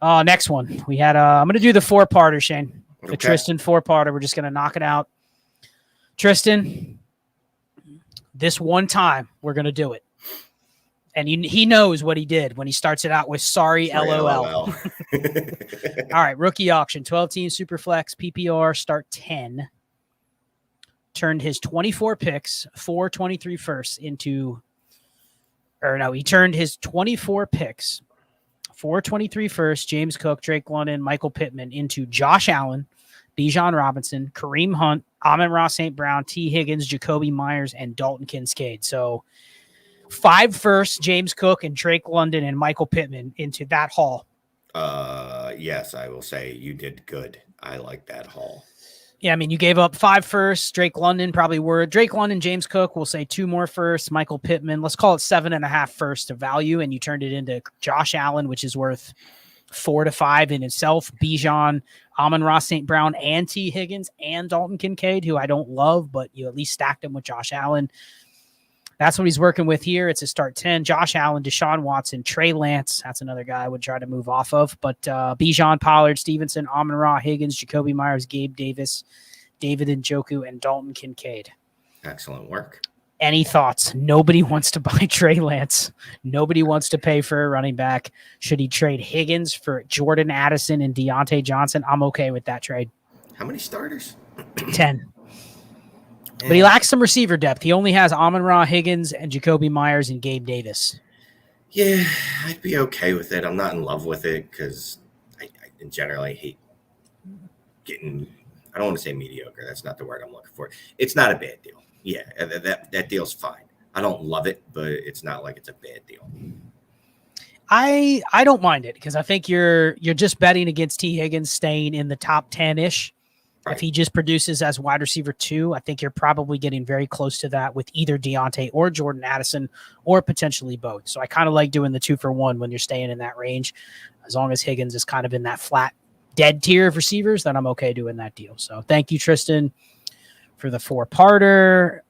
Next one. We had I'm going to do the 4-parter, Shane. The Tristan 4-parter. We're just going to knock it out. Tristan, this one time we're going to do it. And he knows what he did when he starts it out with sorry LOL. All right, rookie auction, 12-team Superflex, PPR, start 10. Turned his 24 picks, 423 firsts into, or no, he turned his 24 picks, 423 firsts, James Cook, Drake London, Michael Pittman, into Josh Allen, Bijan Robinson, Kareem Hunt, Amon-Ra St. Brown, T. Higgins, Jacoby Myers, and Dalton Kincaid. So 5 firsts, James Cook and Drake London and Michael Pittman into that haul. Yes, I will say you did good. I like that haul. Yeah, I mean, you gave up 5 firsts. Drake London probably were. Drake London, James Cook, we'll say 2 more firsts. Michael Pittman, let's call it 7.5 firsts of value, and you turned it into Josh Allen, which is worth 4 to 5 in itself. Bijan, Amon-Ra St. Brown, and T. Higgins, and Dalton Kincaid, who I don't love, but you at least stacked him with Josh Allen. That's what he's working with here. It's a start 10. Josh Allen, Deshaun Watson, Trey Lance. That's another guy I would try to move off of. But Bijan, Pollard, Stevenson, Amon-Ra, Higgins, Jacoby Myers, Gabe Davis, David Njoku, and Dalton Kincaid. Excellent work. Any thoughts? Nobody wants to buy Trey Lance. Nobody wants to pay for a running back. Should he trade Higgins for Jordan Addison and Deontay Johnson? I'm okay with that trade. How many starters? 10. But he lacks some receiver depth. He only has Amon-Ra, Higgins, and Jacoby Myers and Gabe Davis. Yeah, I'd be okay with it. I'm not in love with it because I generally hate getting – I don't want to say mediocre. That's not the word I'm looking for. It's not a bad deal. Yeah, that deal's fine. I don't love it, but it's not like it's a bad deal. I don't mind it because I think you're just betting against T. Higgins staying in the top 10-ish. If he just produces as wide receiver 2, I think you're probably getting very close to that with either Deontay or Jordan Addison, or potentially both. So I kind of like doing the 2-for-1 when you're staying in that range. As long as Higgins is kind of in that flat, dead tier of receivers, then I'm okay doing that deal. So thank you, Tristan, for the 4-parter.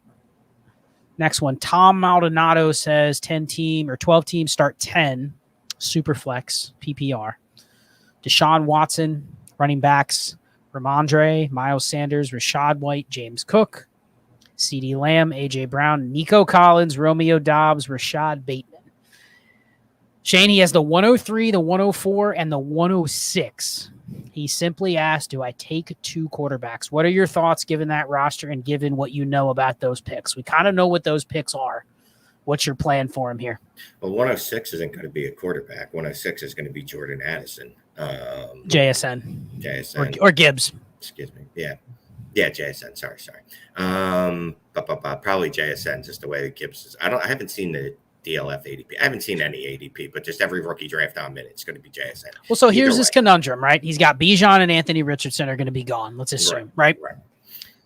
Next one, Tom Maldonado says 10-team or 12-team start 10, Superflex, PPR. Deshaun Watson, running backs, Ramondre, Miles Sanders, Rashad White, James Cook, CeeDee Lamb, A.J. Brown, Nico Collins, Romeo Doubs, Rashad Bateman. Shane, he has the 103, the 104, and the 106. He simply asked, do I take 2 quarterbacks? What are your thoughts given that roster and given what you know about those picks? We kind of know what those picks are. What's your plan for him here? Well, 106 isn't going to be a quarterback. 106 is going to be Jordan Addison. JSN. Or Gibbs. Excuse me. Yeah, JSN. Sorry. Probably JSN, just the way the Gibbs is. I haven't seen the DLF ADP. I haven't seen any ADP, but just every rookie draft I'm in, it's going to be JSN. Well, so here's this conundrum, right? He's got Bijan and Anthony Richardson are going to be gone. Let's assume, right?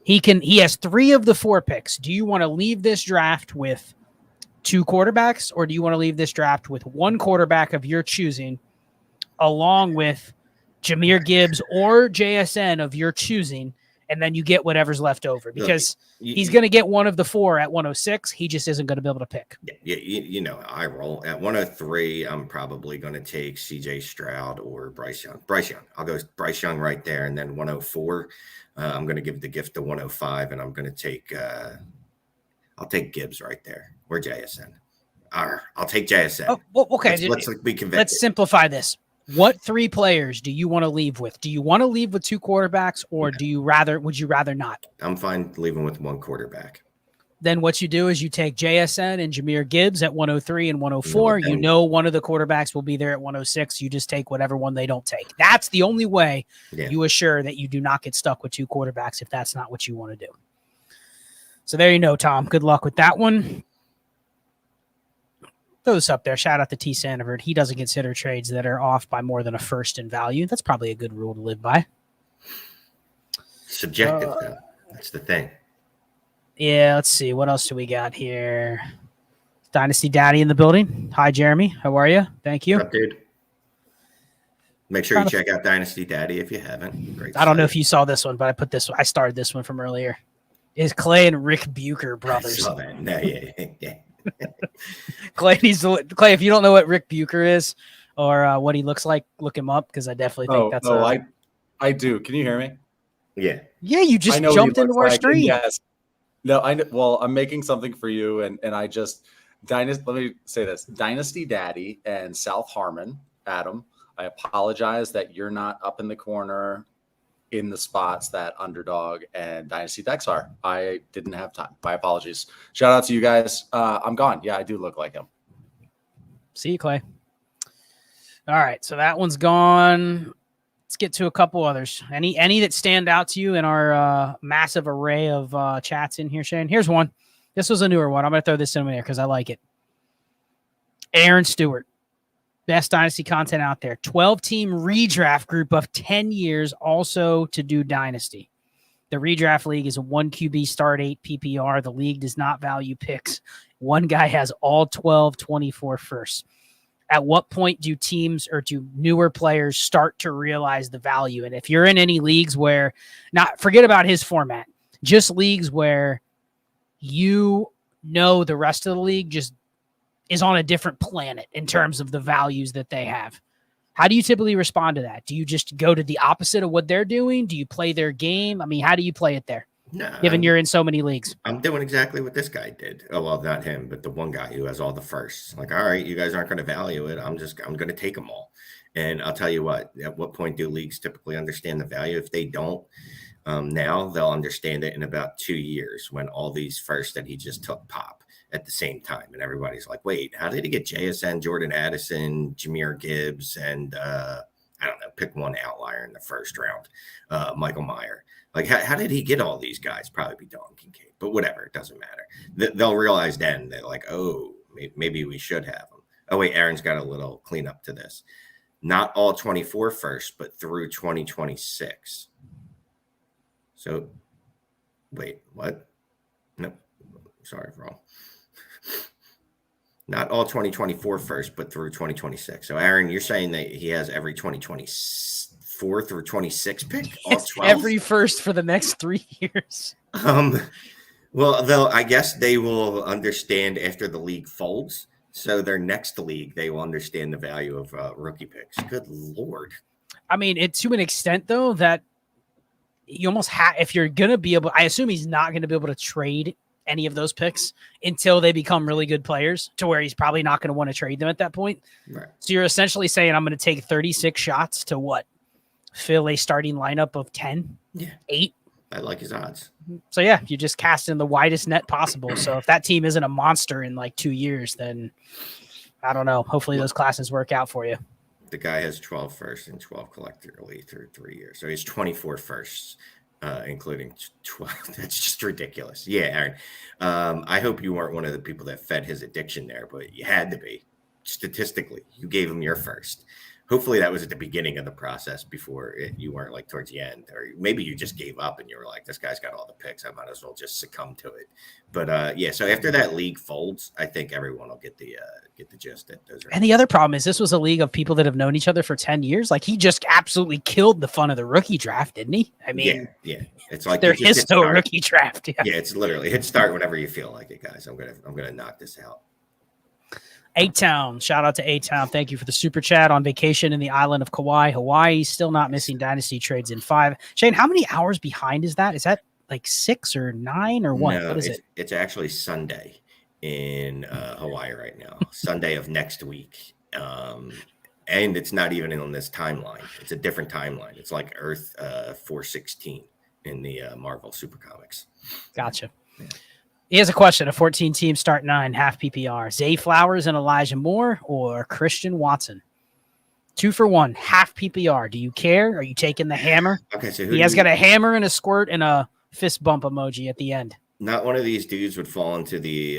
He has 3 of the 4 picks. Do you want to leave this draft with 2 quarterbacks, or do you want to leave this draft with 1 quarterback of your choosing, along with Jahmyr Gibbs or JSN of your choosing, and then you get whatever's left over? Because he's going to get one of the 4 at 106. He just isn't going to be able to pick. Yeah, I roll. At 103, I'm probably going to take CJ Stroud or Bryce Young. I'll go Bryce Young right there. And then 104, I'm going to give the gift to 105, and I'm going to take I'll take Gibbs right there. Or JSN. I'll take JSN. Oh, well, okay. Let's be convicted. Let's simplify this. What 3 players do you want to leave with? Do you want to leave with 2 quarterbacks, or would you rather not? I'm fine leaving with 1 quarterback. Then what you do is you take JSN and Jahmyr Gibbs at 103 and 104. You know one of the quarterbacks will be there at 106. You just take whatever one they don't take. That's the only way you assure that you do not get stuck with 2 quarterbacks if that's not what you want to do. So there you know, Tom. Good luck with that one. Throw this up there. Shout out to T. Sandiford. He doesn't consider trades that are off by more than a first in value. That's probably a good rule to live by. Subjective, though. That's the thing. Yeah, let's see. What else do we got here? Dynasty Daddy in the building. Hi, Jeremy. How are you? Thank you. What's up, dude? Make sure you check out Dynasty Daddy if you haven't. Great I don't know if you saw this one, but I started this one from earlier. Is Clay and Rick Bucher brothers? I saw that. No, yeah. Clay, if you don't know what Rick Bucher is or what he looks like, look him up, because I definitely think that's. I do. Can you hear me? Yeah. Yeah, you just jumped into our stream. Yes. No, I know. Well, I'm making something for you, and I just let me say this: Dynasty Daddy and South Harmon, Adam. I apologize that you're not up in the corner in the spots that Underdog and Dynasty Decks are. I didn't have time. My apologies. Shout out to you guys. I'm gone. Yeah, I do look like him. See you, Clay. All right, so that one's gone. Let's get to a couple others. Any that stand out to you in our massive array of chats in here, Shane? Here's one. This was a newer one. I'm going to throw this in there because I like it. Aaron Stewart. Best Dynasty content out there. 12-team redraft group of 10 years also to do Dynasty. The redraft league is a 1 QB start 8 PPR. The league does not value picks. One guy has all 12, 24 firsts. At what point do teams or do newer players start to realize the value? And if you're in any leagues where, forget about his format, just leagues where you know the rest of the league just is on a different planet in terms of the values that they have. How do you typically respond to that? Do you just go to the opposite of what they're doing? Do you play their game? I mean, how do you play it there? No, given you're in so many leagues. I'm doing exactly what this guy did. Oh, well, not him, but the one guy who has all the firsts. Like, all right, you guys aren't going to value it. I'm going to take them all. And I'll tell you what, at what point do leagues typically understand the value? If they don't, now they'll understand it in about 2 years when all these firsts that he just took pop at the same time. And everybody's like, wait, how did he get JSN, Jordan Addison, Jahmyr Gibbs, and I don't know, pick one outlier in the first round, Michael Meyer. Like, how did he get all these guys? Probably be Dalton Kincaid, but whatever, it doesn't matter. They'll realize then they're like, oh, maybe we should have them. Oh, wait, Aaron's got a little cleanup to this. Not all 24 first, but through 2026. So, wait, what? No, sorry, wrong. Not all 2024 first, but through 2026. So, Aaron, you're saying that he has every 2024 through 26 pick? All 12? Every first for the next 3 years. Well, I guess they will understand after the league folds. So their next league, they will understand the value of rookie picks. Good Lord. I mean, it's to an extent, though, that you almost have, if you're going to be able, I assume he's not going to be able to trade any of those picks until they become really good players, to where he's probably not going to want to trade them at that point. Right. So you're essentially saying, I'm going to take 36 shots to what? Fill a starting lineup of 10? Yeah. 8? I like his odds. So yeah, you just cast in the widest net possible. So if that team isn't a monster in like 2 years, then I don't know. Hopefully those classes work out for you. The guy has 12 firsts and 12 collectively through 3 years. So he's 24 firsts, including 12. That's just ridiculous. Yeah, Aaron. I hope you weren't one of the people that fed his addiction there, but you had to be. Statistically, you gave him your first. Hopefully that was at the beginning of the process before you weren't like towards the end, or maybe you just gave up and you were like, this guy's got all the picks. I might as well just succumb to it. But yeah, so after that league folds, I think everyone will get the gist that those are. And the other problem is this was a league of people that have known each other for 10 years. Like he just absolutely killed the fun of the rookie draft, didn't he? I mean, yeah. It's like there is no rookie draft. Yeah, it's literally hit start whenever you feel like it, guys. I'm gonna knock this out. A-Town, shout out to A-Town. Thank you for the super chat. On vacation in the island of Kauai, Hawaii. Still not missing Dynasty Trades in 5. Shane, how many hours behind is that? Is that like 6 or 9 or what? No, what is it? It's actually Sunday in Hawaii right now. Sunday of next week. And it's not even on this timeline. It's a different timeline. It's like Earth 416 in the Marvel Super Comics. Gotcha. Yeah. He has a question. A 14-team start 9, half PPR. Zay Flowers and Elijah Moore or Christian Watson? 2 for 1, half PPR. Do you care? Are you taking the hammer? Okay, so he has got a hammer and a squirt and a fist bump emoji at the end. Not one of these dudes would fall into the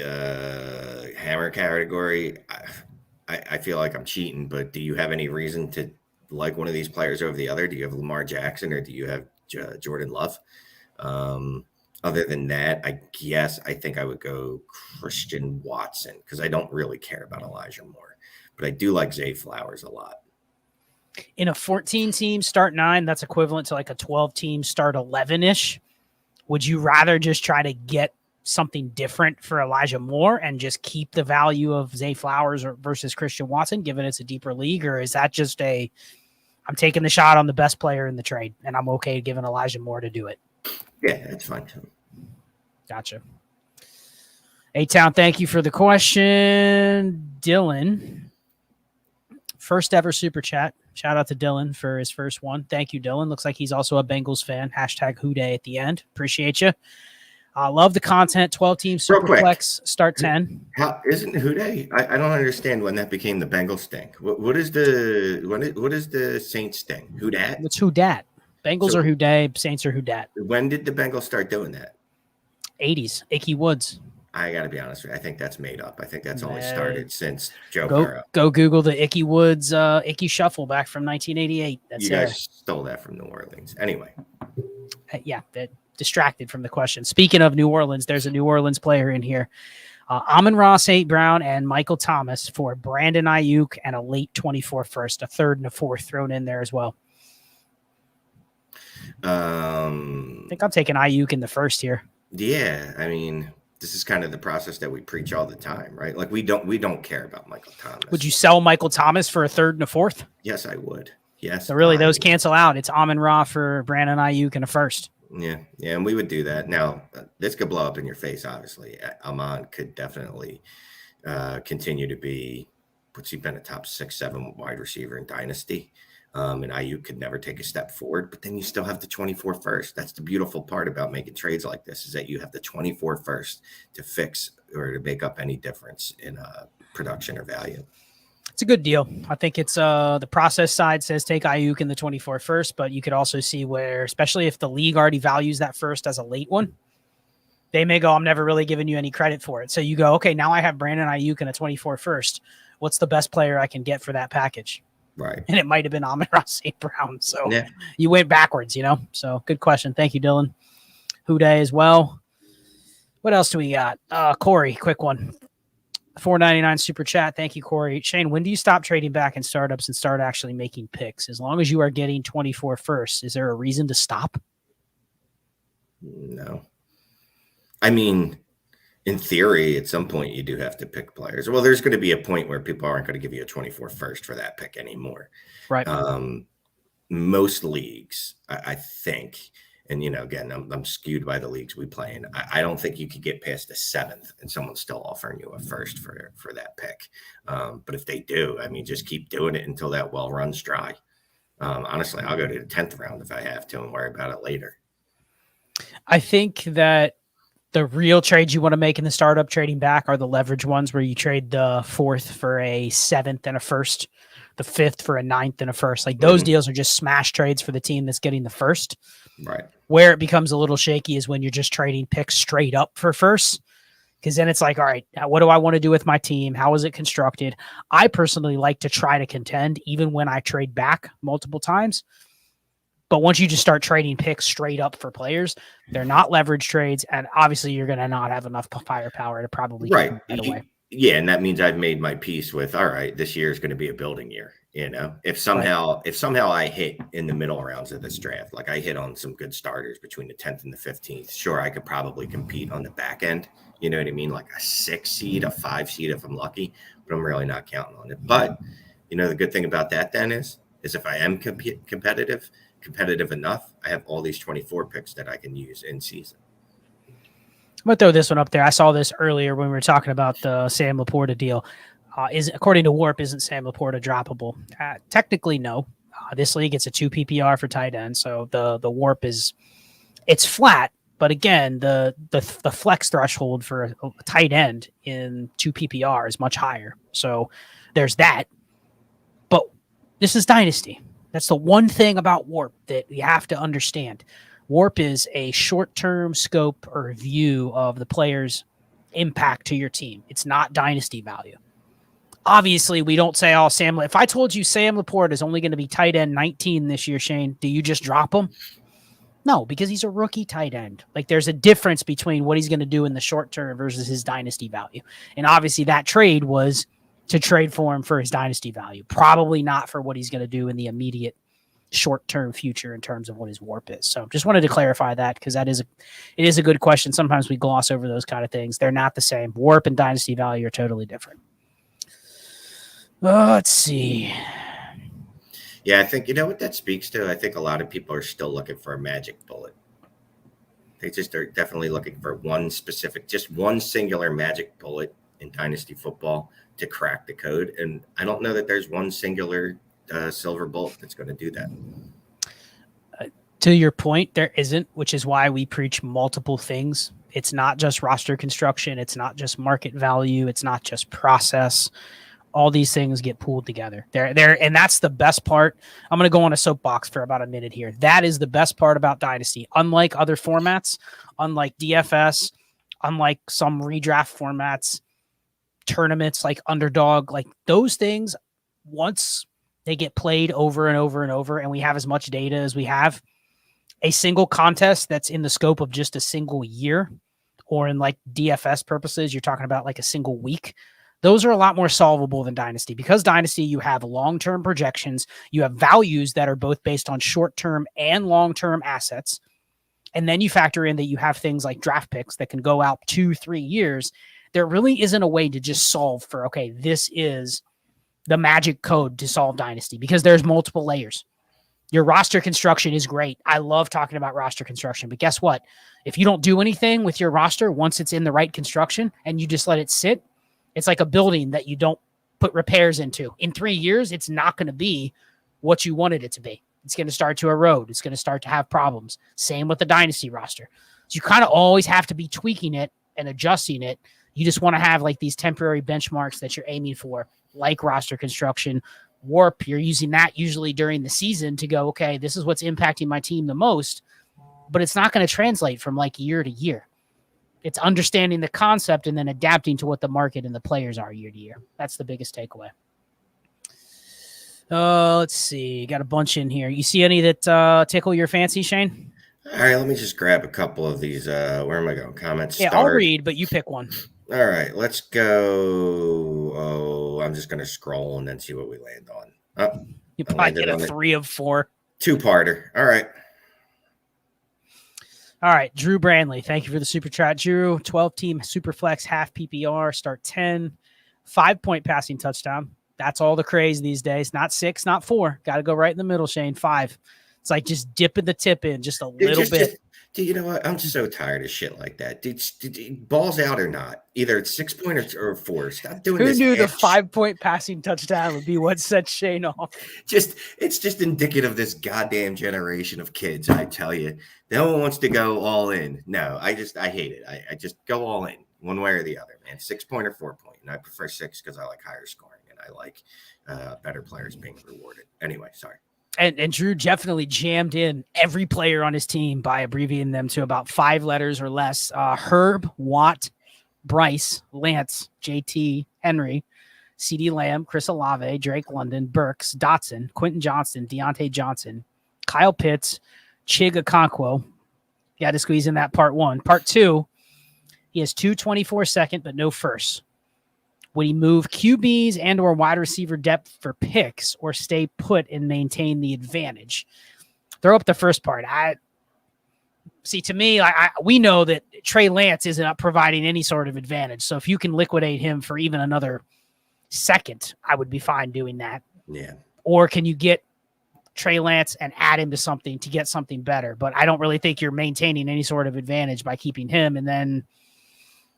hammer category. I feel like I'm cheating, but do you have any reason to like one of these players over the other? Do you have Lamar Jackson or do you have Jordan Love? Other than that, I guess I think I would go Christian Watson because I don't really care about Elijah Moore, but I do like Zay Flowers a lot. In a 14-team start 9, that's equivalent to like a 12-team start 11-ish. Would you rather just try to get something different for Elijah Moore and just keep the value of Zay Flowers versus Christian Watson, given it's a deeper league? Or is that just I'm taking the shot on the best player in the trade and I'm okay giving Elijah Moore to do it? Yeah, that's fine too. Gotcha. A-Town, thank you for the question. Dylan, first ever super chat. Shout out to Dylan for his first one. Thank you, Dylan. Looks like he's also a Bengals fan. Hashtag Houday at the end. Appreciate you. Love the content. 12-team Superflex, start 10. How isn't Houday? I don't understand when that became the Bengals thing. What is the Saints thing? Who dat? It's who dat. Bengals are Houday, Saints are who dat. When did the Bengals start doing that? 80s. Icky Woods. I got to be honest with you. I think that's made up. I think that's only started since Joe Burrow. Go Google the Icky Woods Icky Shuffle back from 1988. That's you guys stole that from New Orleans. Anyway. Yeah, that distracted from the question. Speaking of New Orleans, there's a New Orleans player in here. Amon-Ra St. Brown and Michael Thomas for Brandon Ayuk and a late 24 first, a third and a fourth thrown in there as well. I think I'm taking Ayuk in the first here. Yeah, I mean, this is kind of the process that we preach all the time, right? Like we don't care about Michael Thomas. Would you sell Michael Thomas for a third and a fourth? Yes, I would. Yes. So really, those cancel out. It's Amon-Ra for Brandon Ayuk and a first. Yeah, and we would do that. Now, this could blow up in your face. Obviously, Amon could definitely continue to be. What's he been a top 6-7 wide receiver in Dynasty? And Ayuk could never take a step forward, but then you still have the 24 first. That's the beautiful part about making trades like this is that you have the 24 first to fix or to make up any difference in production or value. It's a good deal. I think it's the process side says take Ayuk in the 24 first, but you could also see where, especially if the league already values that first as a late one, they may go, I'm never really giving you any credit for it. So you go, okay, now I have Brandon Ayuk in a 24 first. What's the best player I can get for that package? Right. And it might have been Amon-Ra St. Brown. So yeah. You went backwards, So good question. Thank you, Dylan. Houday as well. What else do we got? Corey, quick one. $4.99 super chat. Thank you, Corey. Shane, when do you stop trading back in startups and start actually making picks? As long as you are getting 24 first, is there a reason to stop? No. I mean, in theory, at some point you do have to pick players. Well, there's going to be a point where people aren't going to give you a 24 first for that pick anymore. Right. Most leagues, I think, and again, I'm skewed by the leagues we play in. I don't think you could get past the 7th and someone's still offering you a first for that pick. But if they do, I mean, just keep doing it until that well runs dry. Honestly, I'll go to the 10th round if I have to and worry about it later. I think that the real trades you want to make in the startup trading back are the leverage ones where you trade the 4th for a 7th and a first, the 5th for a 9th and a first. Like those deals are just smash trades for the team that's getting the first. Right. Where it becomes a little shaky is when you're just trading picks straight up for first. Because then it's like, all right, what do I want to do with my team? How is it constructed? I personally like to try to contend even when I trade back multiple times. But once you just start trading picks straight up for players, they're not leverage trades. And obviously you're going to not have enough firepower to probably right. Get away. Yeah. And that means I've made my peace with, all right, this year is going to be a building year. If somehow I hit in the middle rounds of this draft, like I hit on some good starters between the 10th and the 15th, sure, I could probably compete on the back end. You know what I mean? Like a 6 seed, a 5 seed if I'm lucky, but I'm really not counting on it. But, the good thing about that then is if I am competitive enough, I have all these 24 picks that I can use in season. I'm going to throw this one up there. I saw this earlier when we were talking about the Sam Laporta deal. According to Warp, isn't Sam Laporta droppable? Technically, no. This league, it's a 2 PPR for tight end, so the Warp it's flat. But again, the flex threshold for a tight end in 2 PPR is much higher. So there's that. But this is Dynasty. That's the one thing about Warp that you have to understand. Warp is a short-term scope or view of the player's impact to your team. It's not Dynasty value. Obviously, we don't say, if I told you Sam Laporta is only going to be tight end 19 this year, Shane, do you just drop him? No, because he's a rookie tight end. Like there's a difference between what he's going to do in the short term versus his Dynasty value. And obviously that trade was to trade for him for his Dynasty value. Probably not for what he's going to do in the immediate short-term future in terms of what his Warp is. So just wanted to clarify that because it is a good question. Sometimes we gloss over those kind of things. They're not the same. Warp and Dynasty value are totally different. Let's see. Yeah, I think, what that speaks to? I think a lot of people are still looking for a magic bullet. They just are definitely looking for just one singular magic bullet in Dynasty football to crack the code. And I don't know that there's one singular silver bullet that's going to do that. To your point, there isn't, which is why we preach multiple things. It's not just roster construction. It's not just market value. It's not just process. All these things get pooled together. And that's the best part. I'm going to go on a soapbox for about a minute here. That is the best part about Dynasty. Unlike other formats, unlike DFS, unlike some redraft formats, tournaments like Underdog, like those things, once they get played over and over and over, and we have as much data as we have, a single contest that's in the scope of just a single year, or in like DFS purposes, you're talking about like a single week. Those are a lot more solvable than Dynasty because Dynasty, you have long-term projections. You have values that are both based on short-term and long-term assets. And then you factor in that you have things like draft picks that can go out 2-3 years. There really isn't a way to just solve for, okay, this is the magic code to solve Dynasty because there's multiple layers. Your roster construction is great. I love talking about roster construction, but guess what? If you don't do anything with your roster, once it's in the right construction and you just let it sit, it's like a building that you don't put repairs into. In 3 years, it's not going to be what you wanted it to be. It's going to start to erode. It's going to start to have problems. Same with the Dynasty roster. So you kind of always have to be tweaking it and adjusting it. You just want to have like these temporary benchmarks that you're aiming for, like roster construction. Warp, you're using that usually during the season to go, okay, this is what's impacting my team the most, but it's not going to translate from like year to year. It's understanding the concept and then adapting to what the market and the players are year to year. That's the biggest takeaway. Let's see. Got a bunch in here. You see any that tickle your fancy, Shane? All right, let me just grab a couple of these. Where am I going? Comments. Yeah, I'll Start. read, but you pick one. All right, let's go. Oh, I'm just gonna scroll and then see what we land on. Oh, You I probably landed get a on a 3 of 4. two-parter. All right. All right, Drew Brandley. Thank you for the super chat, Drew. 12-team Superflex, half PPR, start 10, 5-point passing touchdown. That's all the craze these days. Not 6, not 4. Got to go right in the middle, Shane. 5. It's like just dipping the tip in just a little bit. Dude, you know what? I'm so tired of shit like that. Dude, balls out or not. Either it's 6 point or 4. Stop doing Who this. knew the 5-point passing touchdown would be what set Shane off? It's just indicative of this goddamn generation of kids. I tell you, no one wants to go all in. No, I hate it. I just go all in one way or the other, man. 6 point or 4 point, and I prefer 6 because I like higher scoring and I like better players being rewarded. Anyway, sorry. And Drew definitely jammed in every player on his team by abbreviating them to about 5 letters or less. Herb, Watt, Bryce, Lance, JT, Henry, CeeDee Lamb, Chris Olave, Drake London, Burks, Dotson, Quentin Johnston, Deontay Johnson, Kyle Pitts, Chig Okonkwo. You got to squeeze in that part 1. Part 2, he has 2 24 second, but no first. Would he move QBs and or wide receiver depth for picks or stay put and maintain the advantage? Throw up the first part. To me, we know that Trey Lance isn't providing any sort of advantage. So if you can liquidate him for even another second, I would be fine doing that. Yeah. Or can you get Trey Lance and add him to something to get something better? But I don't really think you're maintaining any sort of advantage by keeping him. And then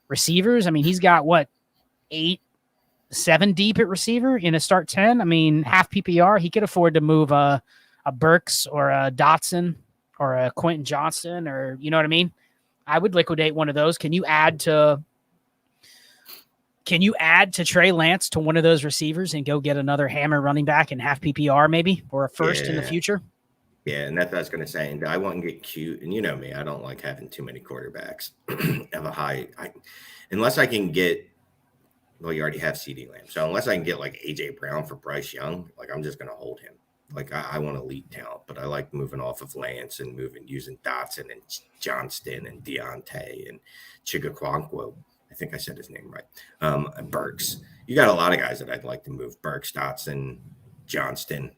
receivers, I mean, he's got what? 7 deep at receiver in a start 10. I mean, half PPR, he could afford to move a Burks or a Dotson or a Quentin Johnston, or you know what I mean? I would liquidate one of those. Can you add to Trey Lance to one of those receivers and go get another hammer running back in half PPR maybe, or a first in the future? Yeah, and that's what I was going to say. And I wouldn't get cute. And you know me, I don't like having too many quarterbacks. Unless I can get, well, you already have CeeDee Lamb. So unless I can get like A.J. Brown for Bryce Young, like I'm just going to hold him. Like I want elite talent, but I like moving off of Lance and using Dotson and Johnston and Deontay and Chigakwankwo. I think I said his name right. And Burks. You got a lot of guys that I'd like to move. Burks, Dotson, Johnston,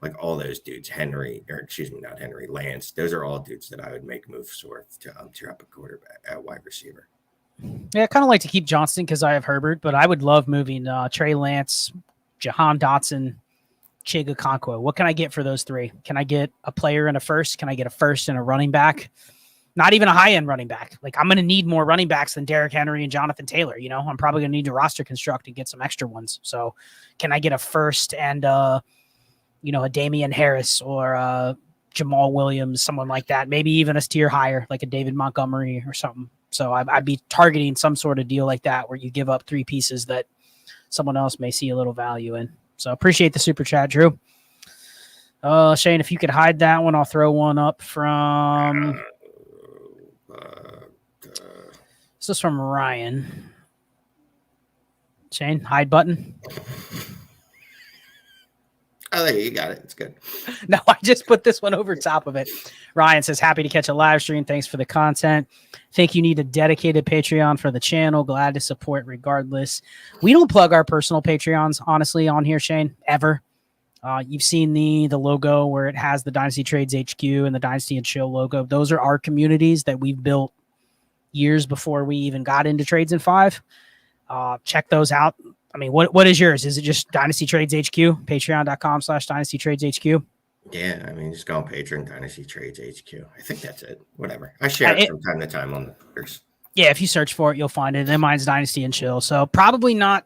like all those dudes. Not Henry, Lance. Those are all dudes that I would make moves for to tear up a quarterback at wide receiver. Yeah, I kind of like to keep Johnston because I have Herbert, but I would love moving Trey Lance, Jahan Dotson, Chig Okonkwo. What can I get for those 3? Can I get a player and a first? Can I get a first and a running back? Not even a high-end running back. Like, I'm going to need more running backs than Derrick Henry and Jonathan Taylor. You know, I'm probably going to need to roster construct and get some extra ones. So can I get a first and, a Damian Harris or Jamal Williams, someone like that? Maybe even a tier higher, like a David Montgomery or something. So I'd be targeting some sort of deal like that where you give up 3 pieces that someone else may see a little value in. So appreciate the super chat, Drew. Shane, if you could hide that one, I'll throw one up from... This is from Ryan. Shane, hide button. Oh, there you got it. It's good. No, I just put this one over top of it. Ryan says, happy to catch a live stream. Thanks for the content. Think you need a dedicated Patreon for the channel. Glad to support regardless. We don't plug our personal Patreons, honestly, on here, Shane, ever. You've seen the logo where it has the Dynasty Trades HQ and the Dynasty and Chill logo. Those are our communities that we've built years before we even got into Trades in 5. Check those out. I mean, what is yours? Is it just Dynasty Trades HQ? Patreon.com/Dynasty Trades HQ? Yeah, I mean, just go on Patreon, Dynasty Trades HQ. I think that's it. Whatever. I share it from time to time on the Twitters. Yeah, if you search for it, you'll find it. And mine's Dynasty and Chill. So probably not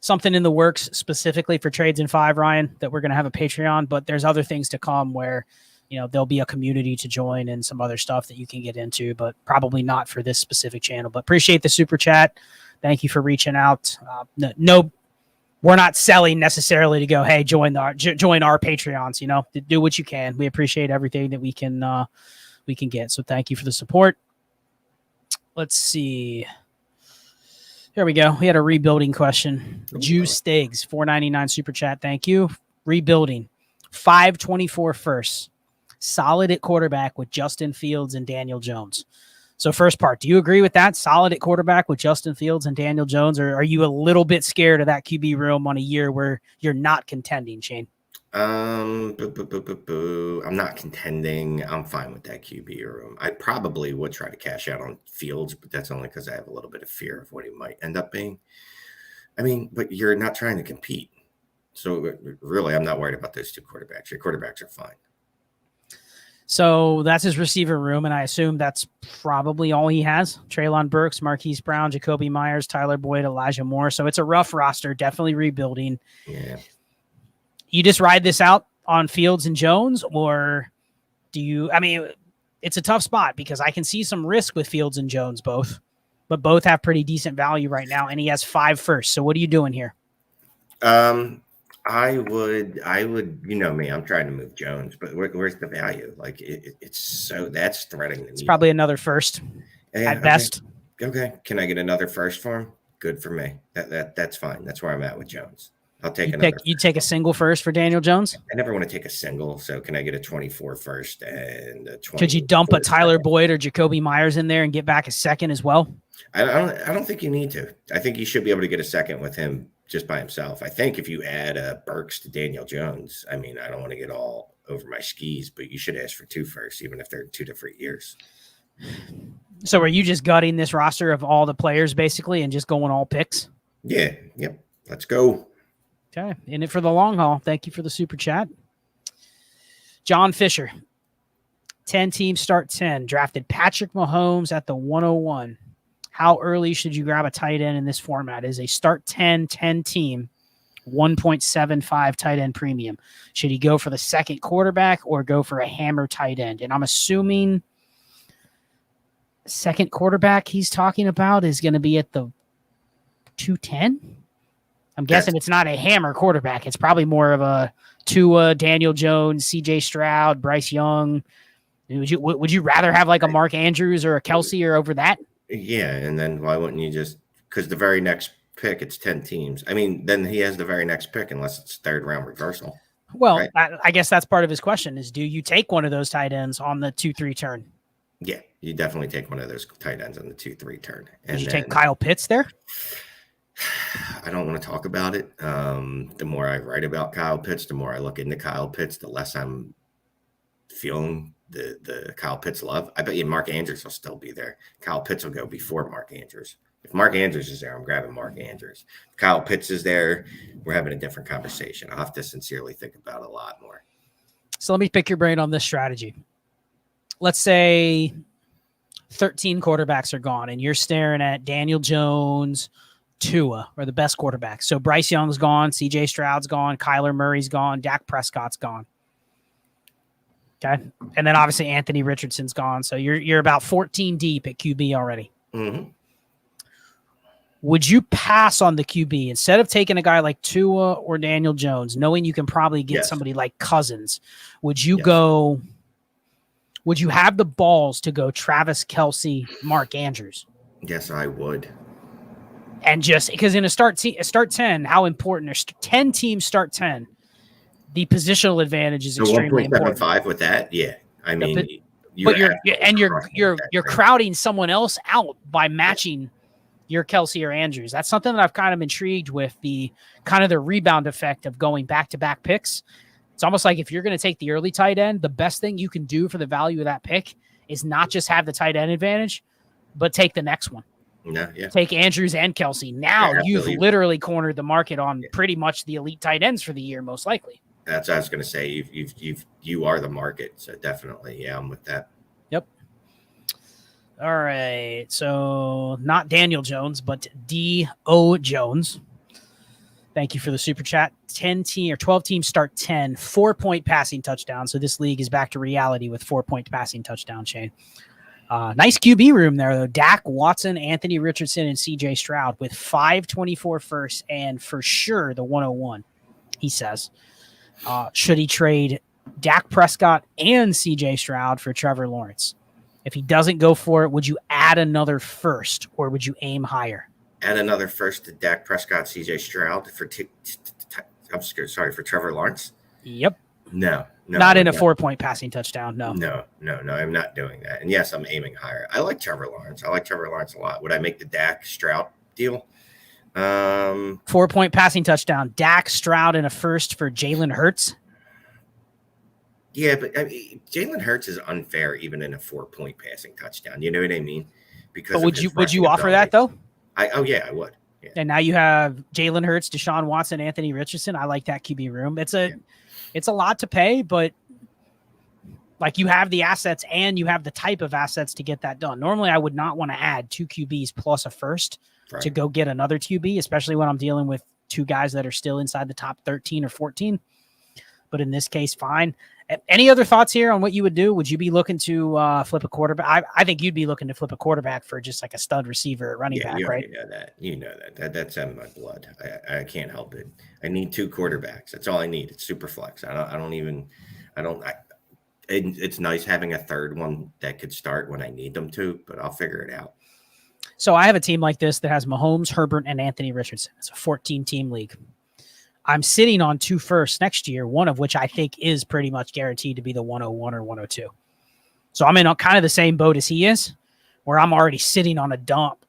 something in the works specifically for Trades in 5, Ryan, that we're going to have a Patreon, but there's other things to come where, there'll be a community to join and some other stuff that you can get into, but probably not for this specific channel. But appreciate the super chat. Thank you for reaching out. No, we're not selling necessarily to go, hey, join our Patreons, do what you can. We appreciate everything that we can get. So thank you for the support. Let's see. Here we go. We had a rebuilding question. Juice Stiggs, $4.99 super chat. Thank you. Rebuilding. 524 first, solid at quarterback with Justin Fields and Daniel Jones. So first part, do you agree with that? Solid at quarterback with Justin Fields and Daniel Jones, or are you a little bit scared of that QB room on a year where you're not contending, Shane? I'm not contending. I'm fine with that QB room. I probably would try to cash out on Fields, but that's only because I have a little bit of fear of what he might end up being. I mean, but you're not trying to compete. So really, I'm not worried about those two quarterbacks. Your quarterbacks are fine. So that's his receiver room, and I assume that's probably all he has. Treylon Burks, Marquise Brown, Jacoby Myers, Tyler Boyd, Elijah Moore. So it's a rough roster, definitely rebuilding. Yeah. You just ride this out on Fields and Jones, or do you – I mean, it's a tough spot because I can see some risk with Fields and Jones both, but both have pretty decent value right now, and he has 5 first. So what are you doing here? I would, you know me, I'm trying to move Jones, but where's the value? Like it's so that's threatening to me. It's probably another first at best. Okay. Can I get another first for him? Good for me. That's fine. That's where I'm at with Jones. I'll take you take a single first for Daniel Jones? I never want to take a single. So can I get a 24 first and a 20? Could you dump a Tyler Boyd or Jacoby Myers in there and get back a second as well? I don't think you need to. I think you should be able to get a second with him just by himself. I think if you add Burks to Daniel Jones, I mean, I don't want to get all over my skis, but you should ask for 2 first, even if they're 2 different years. So are you just gutting this roster of all the players basically and just going all picks? Yeah. Yep. Let's go. Okay. In it for the long haul. Thank you for the super chat. John Fisher, 10 teams start 10, drafted Patrick Mahomes at the 101. How early should you grab a tight end in this format? Is a start 10 team, 1.75 tight end premium. Should he go for the second quarterback or go for a hammer tight end? And I'm assuming second quarterback he's talking about is going to be at the 210. I'm guessing it's not a hammer quarterback. It's probably more of a Tua, Daniel Jones, CJ Stroud, Bryce Young. Would you rather have like a Mark Andrews or a Kelsey or over that? Yeah, and then why wouldn't you just – because the very next pick, it's 10 teams. I mean, then he has the very next pick unless it's third-round reversal. Well, right? I guess that's part of his question is do you take one of those tight ends on the 2-3 turn? Yeah, you definitely take one of those tight ends on the 2-3 turn. Did you take Kyle Pitts there? I don't want to talk about it. The more I write about Kyle Pitts, the more I look into Kyle Pitts, the less I'm feeling the Kyle Pitts love. I bet you Mark Andrews will still be there. Kyle Pitts will go before Mark Andrews. If Mark Andrews is there, I'm grabbing Mark Andrews. If Kyle Pitts is there, we're having a different conversation. I'll have to sincerely think about it a lot more. So let me pick your brain on this strategy. Let's say 13 quarterbacks are gone, and you're staring at Daniel Jones, Tua are the best quarterbacks. So Bryce Young's gone, CJ Stroud's gone, Kyler Murray's gone, Dak Prescott's gone. Okay. And then obviously Anthony Richardson's gone. So you're about 14 deep at QB already. Mm-hmm. Would you pass on the QB instead of taking a guy like Tua or Daniel Jones, knowing you can probably get somebody like Cousins? Would you would you have the balls to go Travis Kelce, Mark Andrews? Yes, I would. And just because in a start 10, how important are 10 teams start 10? The positional advantage is extremely important. 1.75 with that, yeah. I mean, you're crowding someone else out by matching your Kelce or Andrews. That's something that I've kind of intrigued with the kind of the rebound effect of going back-to-back picks. It's almost like if you're going to take the early tight end, the best thing you can do for the value of that pick is not just have the tight end advantage, but take the next one. No, yeah. Take Andrews and Kelce. Now you've literally cornered the market on pretty much the elite tight ends for the year, most likely. That's what I was going to say. You are the market, so definitely, yeah, I'm with that. Yep. All right, so not Daniel Jones, but D.O. Jones. Thank you for the super chat. 12 teams start 10, 4-point passing touchdown. So this league is back to reality with 4-point passing touchdown, Shane. Nice QB room there, though. Dak, Watson, Anthony Richardson, and CJ Stroud with 524 first and for sure the 101, he says. Should he trade Dak Prescott and CJ Stroud for Trevor Lawrence? If he doesn't go for it, would you add another first or would you aim higher? Add another first to Dak Prescott, CJ Stroud for Trevor Lawrence? Yep. No, No, Not I'm in a 4-point passing touchdown. No. No, I'm not doing that. And yes, I'm aiming higher. I like Trevor Lawrence. I like Trevor Lawrence a lot. Would I make the Dak Stroud deal? 4-point passing touchdown. Dak, Stroud, and a first for Jalen Hurts. Yeah, but I mean, Jalen Hurts is unfair even in a 4-point passing touchdown. You know what I mean? Because But would you offer that though? I would. Yeah. And now you have Jalen Hurts, Deshaun Watson, Anthony Richardson. I like that QB room. It's a lot to pay, but like you have the assets and you have the type of assets to get that done. Normally, I would not want to add 2 QBs plus a first to go get another QB, especially when I'm dealing with 2 guys that are still inside the top 13 or 14. But in this case, fine. Any other thoughts here on what you would do? Would you be looking to flip a quarterback? I think you'd be looking to flip a quarterback for just like a stud receiver at running back, right? You know that's in my blood. I can't help it. I need 2 quarterbacks. That's all I need. It's Superflex. It's nice having a third one that could start when I need them to, but I'll figure it out. So I have a team like this that has Mahomes, Herbert, and Anthony Richardson. It's a 14-team league. I'm sitting on 2 firsts next year, one of which I think is pretty much guaranteed to be the 101 or 102. So I'm in kind of the same boat as he is, where I'm already sitting on a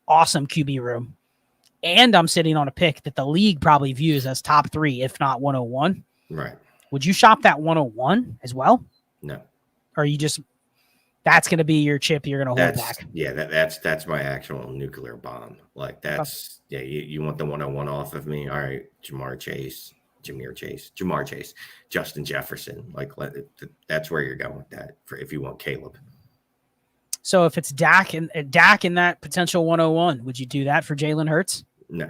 awesome QB room, and I'm sitting on a pick that the league probably views as top 3, if not 101. Right. Would you shop that 101 as well? No. Or you just that's going to be your chip you're going to hold back? Yeah, that's my actual nuclear bomb. Like that's you want the 101 off of me? All right, Jamar Chase, Justin Jefferson. Like that's where you're going with that for if you want Caleb. So if it's Dak in that potential 101, would you do that for Jalen Hurts? No.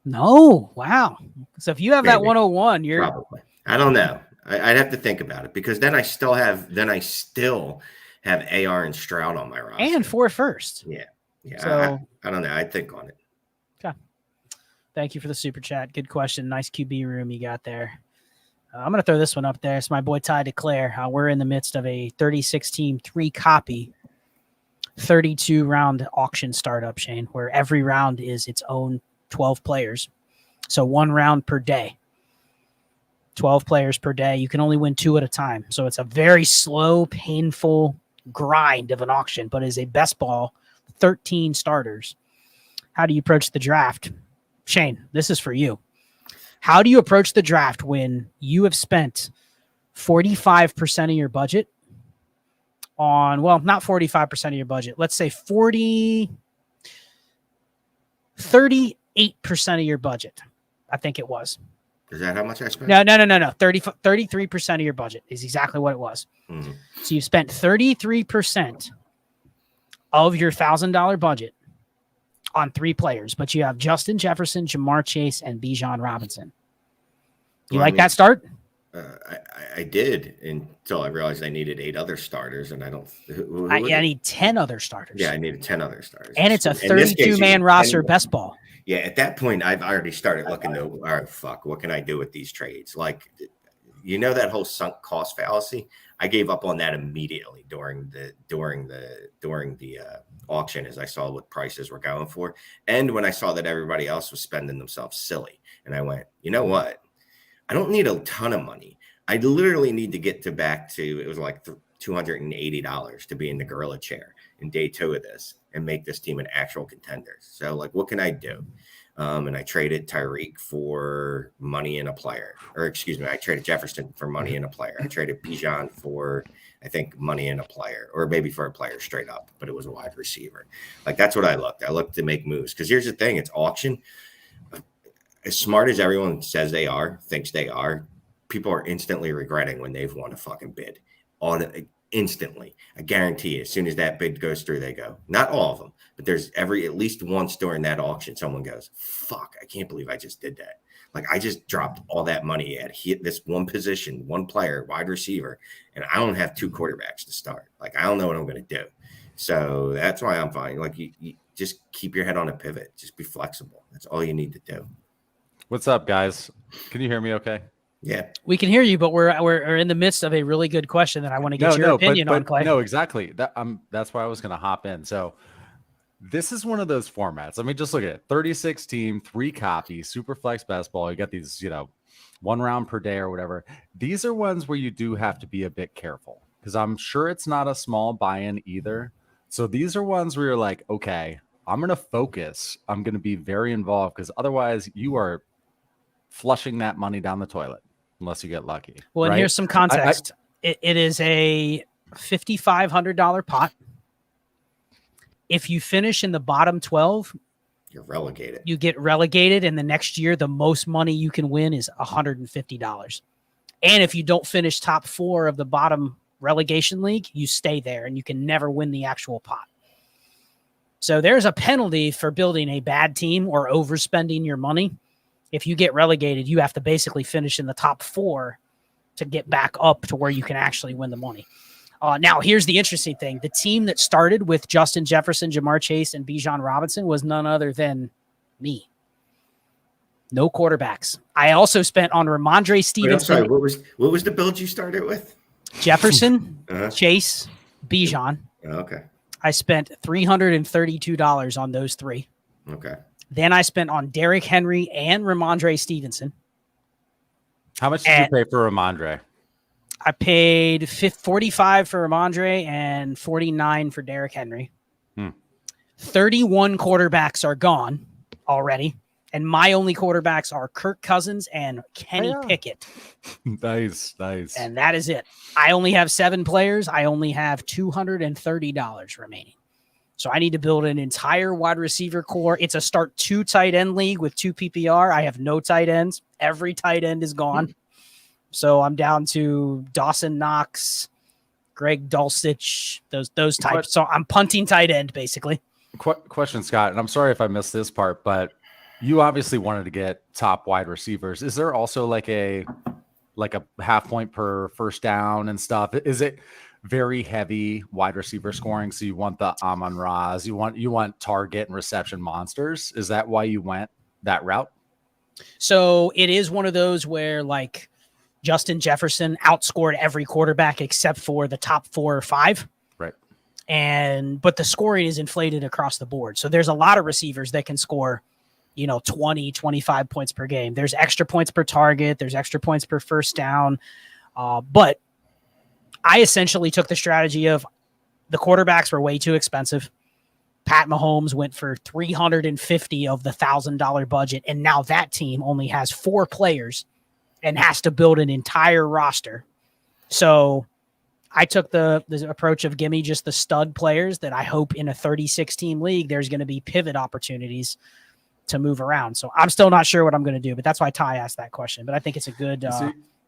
No. Wow. So if you have that 101, you're probably. I don't know. I'd have to think about it because then I still have AR and Stroud on my roster and 4 firsts. Yeah. So I don't know. I'd think on it. Okay. Thank you for the super chat. Good question. Nice QB room you got there. I'm going to throw this one up there. It's my boy Ty DeClaire. We're in the midst of a 36-team, 3-copy, 32-round auction startup, Shane, where every round is its own 12 players. So 1 round per day. 12 players per day. You can only win 2 at a time. So it's a very slow, painful grind of an auction, but is a best ball, 13 starters. How do you approach the draft? Shane, this is for you. How do you approach the draft when you have spent 45% of your budget on, well, not 45% of your budget. Let's say 38% of your budget. I think it was. Is that how much I spent? No. 33% of your budget is exactly what it was. Mm-hmm. So you spent 33% of your $1,000 budget on 3 players, but you have Justin Jefferson, Jamar Chase, and Bijan Robinson. You that start? I did until I realized I needed 8 other starters, and I don't. I need 10 other starters. Yeah, I needed 10 other starters, and it's a 32-man roster best ball. Yeah, at that point, I've already started looking to, all right, fuck, what can I do with these trades? Like, that whole sunk cost fallacy. I gave up on that immediately during the auction as I saw what prices were going for, and when I saw that everybody else was spending themselves silly, and I went, you know what? I don't need a ton of money. I literally need to get back to it was like $280 to be in the gorilla chair in day 2 of this and make this team an actual contender. So, like, what can I do? And I traded Tyreek for money and a player. Or, excuse me, I traded Jefferson for money and a player. I traded Bijan for, I think, money and a player. Or maybe for a player straight up, but it was a wide receiver. Like, that's what I looked. I looked to make moves. Because here's the thing. It's auction. As smart as everyone says they are, thinks they are, people are instantly regretting when they've won a fucking bid. Instantly. I guarantee you, as soon as that bid goes through, they go. Not all of them, but there's at least once during that auction, someone goes, fuck, I can't believe I just did that. Like, I just dropped all that money at this one position, one player, wide receiver, and I don't have 2 quarterbacks to start. Like, I don't know what I'm going to do. So that's why I'm fine. Like, you just keep your head on a pivot. Just be flexible. That's all you need to do. What's up, guys? Can you hear me okay? Yeah, we can hear you, but we're in the midst of a really good question that I want to get your opinion on, Clay. No, exactly. That's why I was going to hop in. So this is one of those formats. I mean, just look at it. 36-team, 3-copy, Superflex best ball. You got these, one round per day or whatever. These are ones where you do have to be a bit careful because I'm sure it's not a small buy-in either. So these are ones where you're like, okay, I'm going to focus. I'm going to be very involved because otherwise you are flushing that money down the toilet unless you get lucky. Well, and right? here's some context. It is a $5,500 pot. If you finish in the bottom 12, you're relegated. You get relegated, and the next year, the most money you can win is $150. And if you don't finish top 4 of the bottom relegation league, you stay there, and you can never win the actual pot. So there's a penalty for building a bad team or overspending your money. If you get relegated, you have to basically finish in the top 4 to get back up to where you can actually win the money. Now, here's the interesting thing. The team that started with Justin Jefferson, Jamar Chase, and Bijan Robinson was none other than me. No quarterbacks. I also spent on Ramondre Stevenson. Wait, I'm sorry, what was the build you started with? Jefferson, Chase, Bijan. Okay. I spent $332 on those 3. Okay. Then I spent on Derrick Henry and Ramondre Stevenson. How much did you pay for Ramondre? I paid $45 for Ramondre and $49 for Derrick Henry. 31 quarterbacks are gone already, and my only quarterbacks are Kirk Cousins and Kenny Pickett. Nice. And that is it. I only have 7 players. I only have $230 remaining. So I need to build an entire wide receiver core. It's a start 2 tight end league with 2 PPR. I have no tight ends. Every tight end is gone. So I'm down to Dawson Knox, Greg Dulcich, those types. So I'm punting tight end, basically. Question, Scott, and I'm sorry if I missed this part, but you obviously wanted to get top wide receivers. Is there also like a half point per first down and stuff? Is it very heavy wide receiver scoring? So you want the Amon-Ra's, you want target and reception monsters. Is that why you went that route? So it is one of those where like Justin Jefferson outscored every quarterback except for the top 4 or 5. Right. But the scoring is inflated across the board. So there's a lot of receivers that can score, 20, 25 points per game. There's extra points per target. There's extra points per first down. But I essentially took the strategy of the quarterbacks were way too expensive. Pat Mahomes went for $350 of the $1,000 budget. And now that team only has 4 players and has to build an entire roster. So I took the approach of give me just the stud players that I hope in a 36-team league, there's going to be pivot opportunities to move around. So I'm still not sure what I'm going to do, but that's why Ty asked that question. But I think it's a good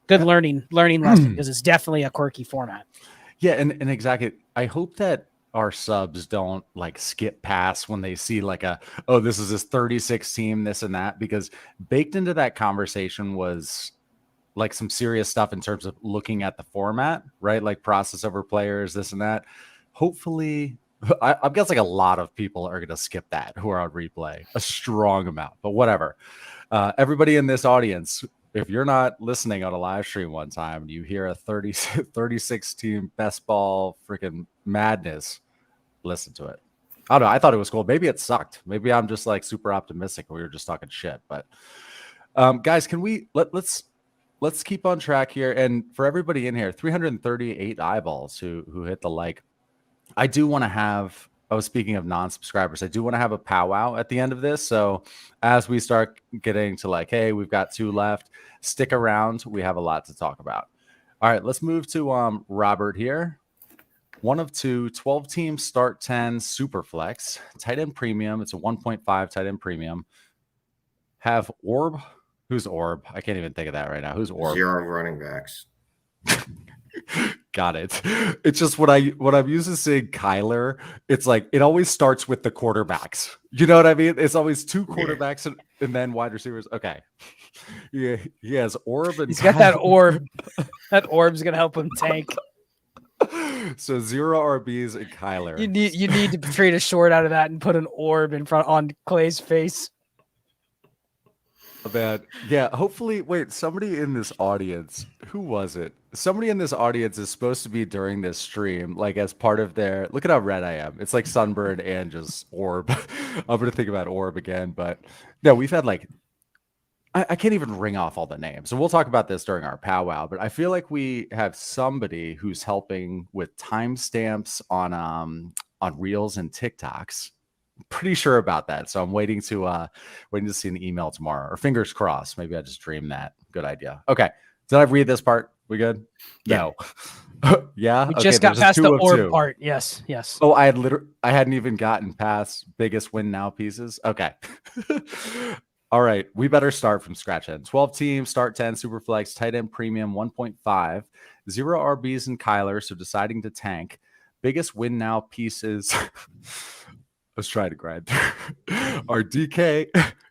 learning lesson because it's definitely a quirky format. Yeah, and exactly. I hope that our subs don't like skip past when they see like this is this 36 team, this and that, because baked into that conversation was like some serious stuff in terms of looking at the format, right? Like process over players, this and that. Hopefully, I guess like a lot of people are going to skip that who are on replay, a strong amount, but whatever. Everybody in this audience, if you're not listening on a live stream one time and you hear a 36 team best ball freaking madness, listen to it. I don't know. I thought it was cool. Maybe it sucked. Maybe I'm just like super optimistic. We were just talking shit, but guys, can we let's keep on track here. And for everybody in here, 338 eyeballs who hit the like. I do want to have, speaking of non-subscribers, I do want to have a powwow at the end of this. So as we start getting to like, hey, we've got 2 left, stick around. We have a lot to talk about. All right, let's move to Robert here. 1 of 2, 12-team start 10 Superflex, tight end premium. It's a 1.5 tight end premium. Have Orb. Who's Orb? I can't even think of that right now. Who's Orb? 0 running backs. Got it. It's just what I'm used to seeing Kyler. It's like it always starts with the quarterbacks. You know what I mean? It's always 2 quarterbacks and then wide receivers. Okay. Yeah, he has Orb and he's got that Orb. That Orb's gonna help him tank. So 0 RBs and Kyler. You need to trade a short out of that and put an Orb in front on Clay's face. Man, yeah, hopefully, wait, somebody in this audience, who was it? Somebody in this audience is supposed to be during this stream, like as part of their, look at how red I am. It's like sunburned and just Orb. I'm going to think about Orb again, but no, we've had like, I can't even ring off all the names. And we'll talk about this during our powwow, but I feel like we have somebody who's helping with timestamps on Reels and TikToks. Pretty sure about that. So I'm waiting to see an email tomorrow, or fingers crossed. Maybe I just dreamed that. Good idea. Okay. Did I read this part? We good? Yeah. No. Yeah. We Okay, just got there's a past 2 the of orb 2. part. Yes. Yes. Oh, I hadn't even gotten past biggest win now pieces. Okay. All right. We better start from scratch then. 12 teams, start 10, Superflex, tight end premium 1.5, 0 RBs and Kyler. So deciding to tank. Biggest win now pieces. Let's try to grind. Our DK.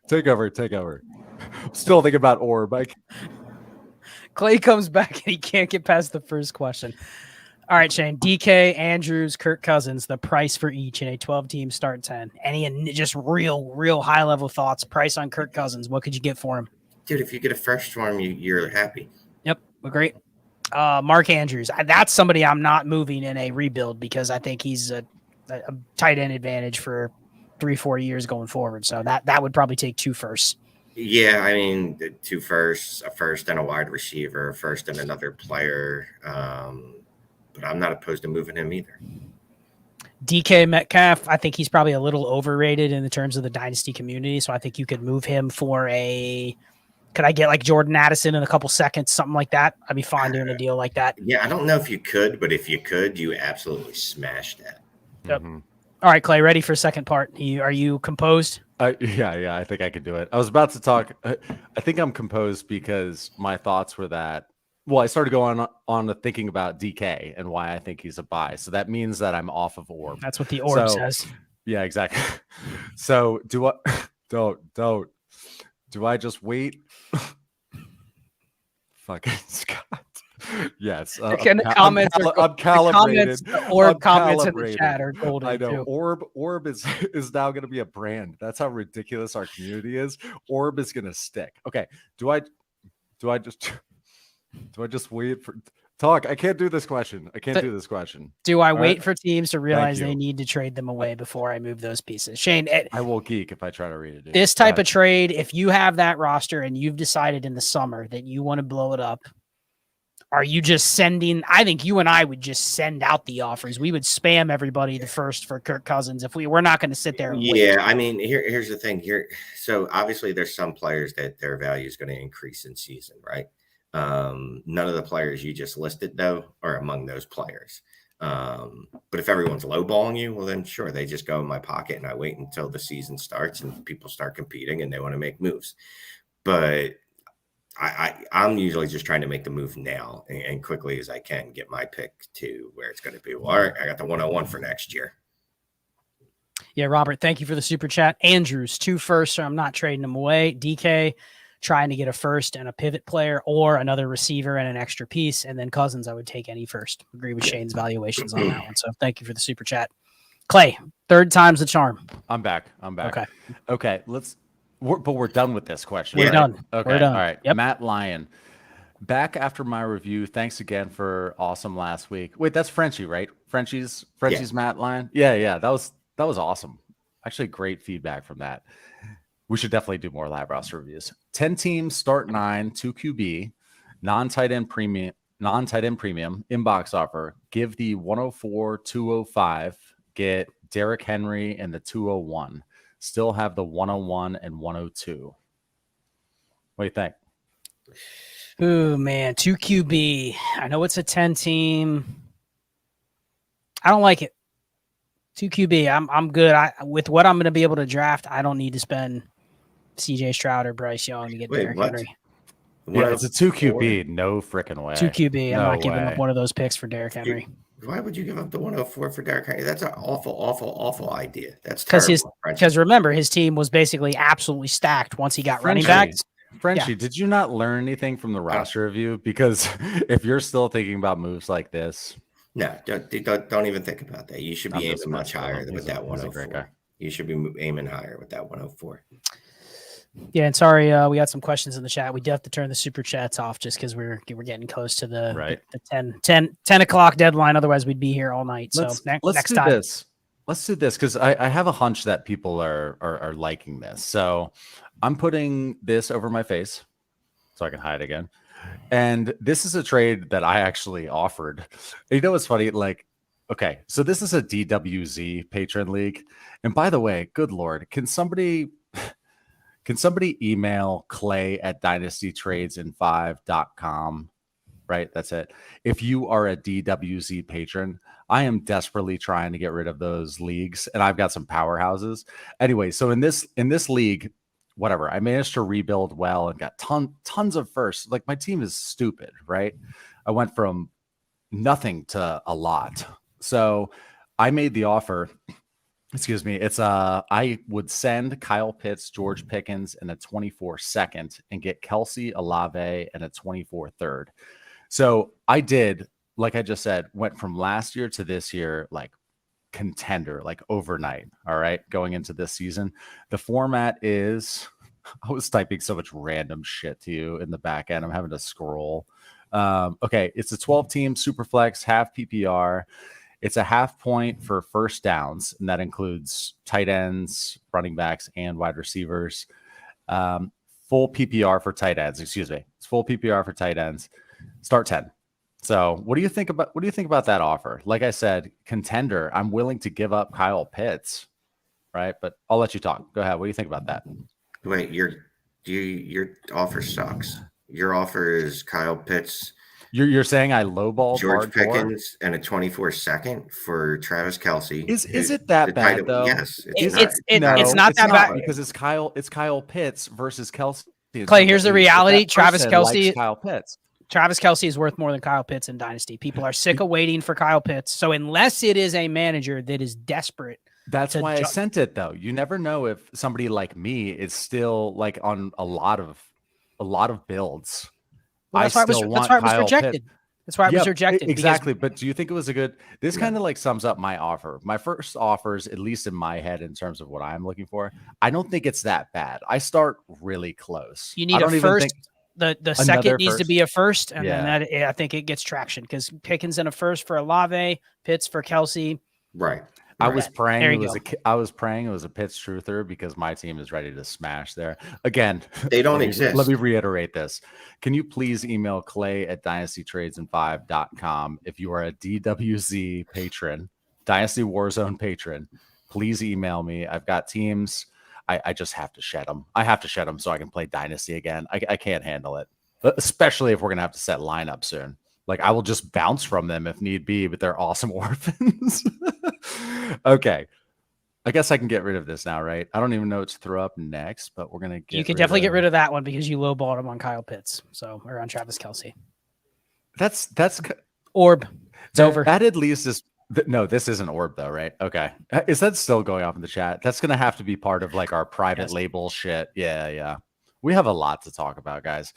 Take over. Still thinking about orb. Clay comes back and he can't get past the first question. All right, Shane. DK, Andrews, Kirk Cousins, the price for each in a 12-team start 10. Any just real high-level thoughts? Price on Kirk Cousins. What could you get for him? Dude, if you get a first for him, you're happy. Yep, agree. Mark Andrews. That's somebody I'm not moving in a rebuild because I think he's a tight end advantage for 3-4 years going forward. So that would probably take 2 firsts. Yeah, I mean, 2 firsts, a first and a wide receiver, a first and another player. But I'm not opposed to moving him either. DK Metcalf, I think he's probably a little overrated in the terms of the dynasty community. So I think you could move him for could I get like Jordan Addison in a couple seconds, something like that? I'd be fine doing a deal like that. Yeah, I don't know if you could, but if you could, you absolutely smash that. Yep. Mm-hmm. All right, Clay, ready for second part? Are you composed? Yeah, I think I could do it. I was about to talk. I think I'm composed because my thoughts were that, well, I started going on to thinking about DK and why I think he's a buy. So that means that I'm off of orb. That's what the orb says. Yeah, exactly. So do I just wait? Fucking Scott. Yes. And the comments I'm calibrated. The orb comments in the chat are golden. I know. Too. Orb is now going to be a brand. That's how ridiculous our community is. Orb is going to stick. Okay. Do I just wait for talk? I can't do this question. Do I wait for teams to realize they need to trade them away before I move those pieces? Shane, I will geek if I try to read it. This type of trade, if you have that roster and you've decided in the summer that you want to blow it up, are you just sending? I think you and I would just send out the offers. We would spam everybody the first for Kirk Cousins if we're not going to sit there and wait. I mean, here's the thing here. So obviously there's some players that their value is going to increase in season, right? None of the players you just listed though are among those players. But if everyone's lowballing you, well then sure, they just go in my pocket and I wait until the season starts and people start competing and they want to make moves. But I'm usually just trying to make the move now and quickly as I can get my pick to where it's going to be. Well, all right, I got the 101 for next year. Yeah, Robert, thank you for the super chat. Andrews, 2 firsts, so I'm not trading them away. DK, trying to get a first and a pivot player or another receiver and an extra piece. And then Cousins, I would take any first. Agree with Shane's valuations on that one. So thank you for the super chat. Clay, 3rd time's the charm. I'm back. Okay. But we're done with this question. We're right? done. Okay. We're done. All right. Yep. Matt Lyon. Back after my review. Thanks again for awesome last week. Wait, that's Frenchie, right? Frenchie's Matt Lyon. Yeah. That was awesome. Actually, great feedback from that. We should definitely do more live roster reviews. 10 teams, start 9, 2 QB, non-tight end premium, inbox offer. Give the 104, 205, get Derrick Henry and the 201. Still have the 101 and 102. What do you think? Oh, man. 2 QB. I know it's a 10 team. I don't like it. 2 QB. I'm good. With what I'm going to be able to draft, I don't need to spend CJ Stroud or Bryce Young to get Derrick Henry. Yeah, it's a 2 QB. No freaking way. 2 QB. I'm not giving up one of those picks for Derrick Henry. Why would you give up the 104 for Derrick Henry? That's an awful idea. That's terrible. Because remember, his team was basically absolutely stacked on't he got running backs. Frenchie, did you not learn anything from the roster review? Because if you're still thinking about moves like this, no, don't even think about that. You should be aiming much higher with that 104. You should be aiming higher with that 104. Yeah, and sorry, we got some questions in the chat. We do have to turn the super chats off just because we're getting close to the 10 o'clock deadline. Otherwise, we'd be here all night. So let's next do time. this. let's do this because I have a hunch that people are liking this. So I'm putting this over my face so I can hide again. And this is a trade that I actually offered. You know what's funny? Like, okay, so this is a DWZ patron league. And by the way, good Lord, can somebody email Clay at dynastytradesin5.com? Right, that's it. If you are a DWZ patron, I am desperately trying to get rid of those leagues, and I've got some powerhouses. Anyway, so in this league, whatever, I managed to rebuild well and got tons of firsts. Like my team is stupid, right? I went from nothing to a lot. So I made the offer. Excuse me. It's I would send Kyle Pitts, George Pickens, and a 24 second, and get Kelsey, Olave, and a 24 third. So I did, like I just said, went from last year to this year, like contender, like overnight. All right. Going into this season, the format is, I was typing so much random shit to you in the back end. I'm having to scroll. Okay. It's a 12 team Superflex, half PPR. It's a half point for first downs, and that includes tight ends, running backs, and wide receivers. Full PPR for tight ends. Excuse me. It's full PPR for tight ends. Start 10. So what do you think about that offer? Like I said, contender. I'm willing to give up Kyle Pitts, right? But I'll let you talk. Go ahead. What do you think about that? Wait, your offer sucks. Your offer is Kyle Pitts. You're saying I lowballed George Pickens and a 24 second for Travis Kelsey. Is it that bad though? Yes, it's not that bad because it's Kyle Pitts versus Kelsey. Clay, here's the reality. Travis Kelsey, Kyle Pitts. Travis Kelsey is worth more than Kyle Pitts in Dynasty. People are sick of waiting for Kyle Pitts. So unless it is a manager that is desperate, that's why I sent it though. You never know if somebody like me is still like on a lot of builds. Well, that's why it was rejected. That's why it was rejected. Exactly. But do you think it was a good? This kind of like sums up my offer. My first offers, at least in my head, in terms of what I'm looking for, I don't think it's that bad. I start really close. You need a first. The second needs to be a first, and then I think it gets traction because Pickens in a first for Olave, Pitts for Kelsey. Right. I was praying it was a Pitts truther because my team is ready to smash there. Again, they don't exist. Let me reiterate this. Can you please email Clay at dynastytradesin5.com if you are a DWZ patron, Dynasty Warzone patron? Please email me. I've got teams. I just have to shed them. I have to shed them so I can play Dynasty again. I can't handle it, especially if we're going to have to set lineup soon. Like I will just bounce from them if need be, but they're awesome orphans. Okay. I guess I can get rid of this now, right? I don't even know what to throw up next, but we're going to get. You can definitely get rid of that one because you lowballed him on Kyle Pitts. So, or on Travis Kelsey. That's Orb. It's over. That at least is. No, this isn't Orb though, right? Okay. Is that still going off in the chat? That's going to have to be part of like our private label shit. Yeah. We have a lot to talk about, guys.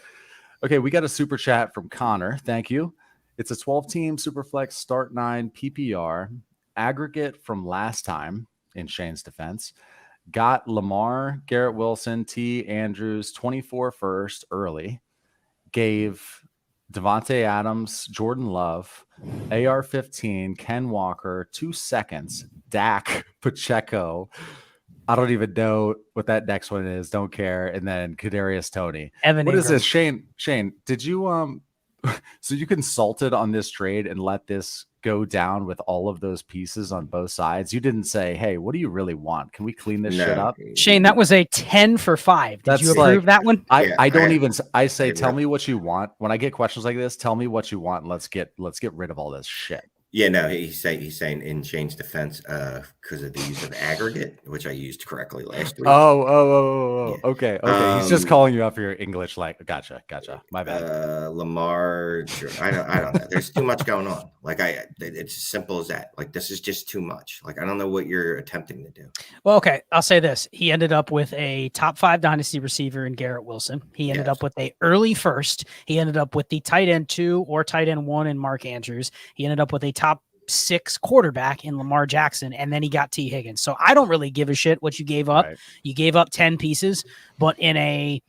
Okay, we got a super chat from Connor. Thank you. It's a 12-team Superflex start 9 PPR aggregate from last time in Shane's defense. Got Lamar, Garrett Wilson, T. Andrews, 24 first early. Gave Devontae Adams, Jordan Love, AR-15, Ken Walker, 2 seconds, Dak, Pacheco. I don't even know what that next one is. Don't care. And then Kadarius Toney. Evan what Ingram. Is this? Shane, did you so you consulted on this trade and let this go down with all of those pieces on both sides? You didn't say, hey, what do you really want? Can we clean this shit up? Shane, that was a 10 for 5. Did you approve that one? I say, tell me what you want. When I get questions like this, tell me what you want and let's get rid of all this shit. Yeah, no, he's saying in Shane's defense, because of the use of aggregate, which I used correctly last week. Oh, yeah. Okay. He's just calling you out for your English. Like, gotcha. My bad. Lamar, I don't know. There's too much going on. Like, it's as simple as that. Like, this is just too much. Like, I don't know what you're attempting to do. Well, okay, I'll say this: he ended up with a top 5 dynasty receiver in Garrett Wilson. He ended up with a early first. He ended up with the tight end 2 or tight end 1 in Mark Andrews. He ended up with a top 6 quarterback in Lamar Jackson, and then he got T. Higgins. So I don't really give a shit what you gave up. Right. You gave up 10 pieces, but in a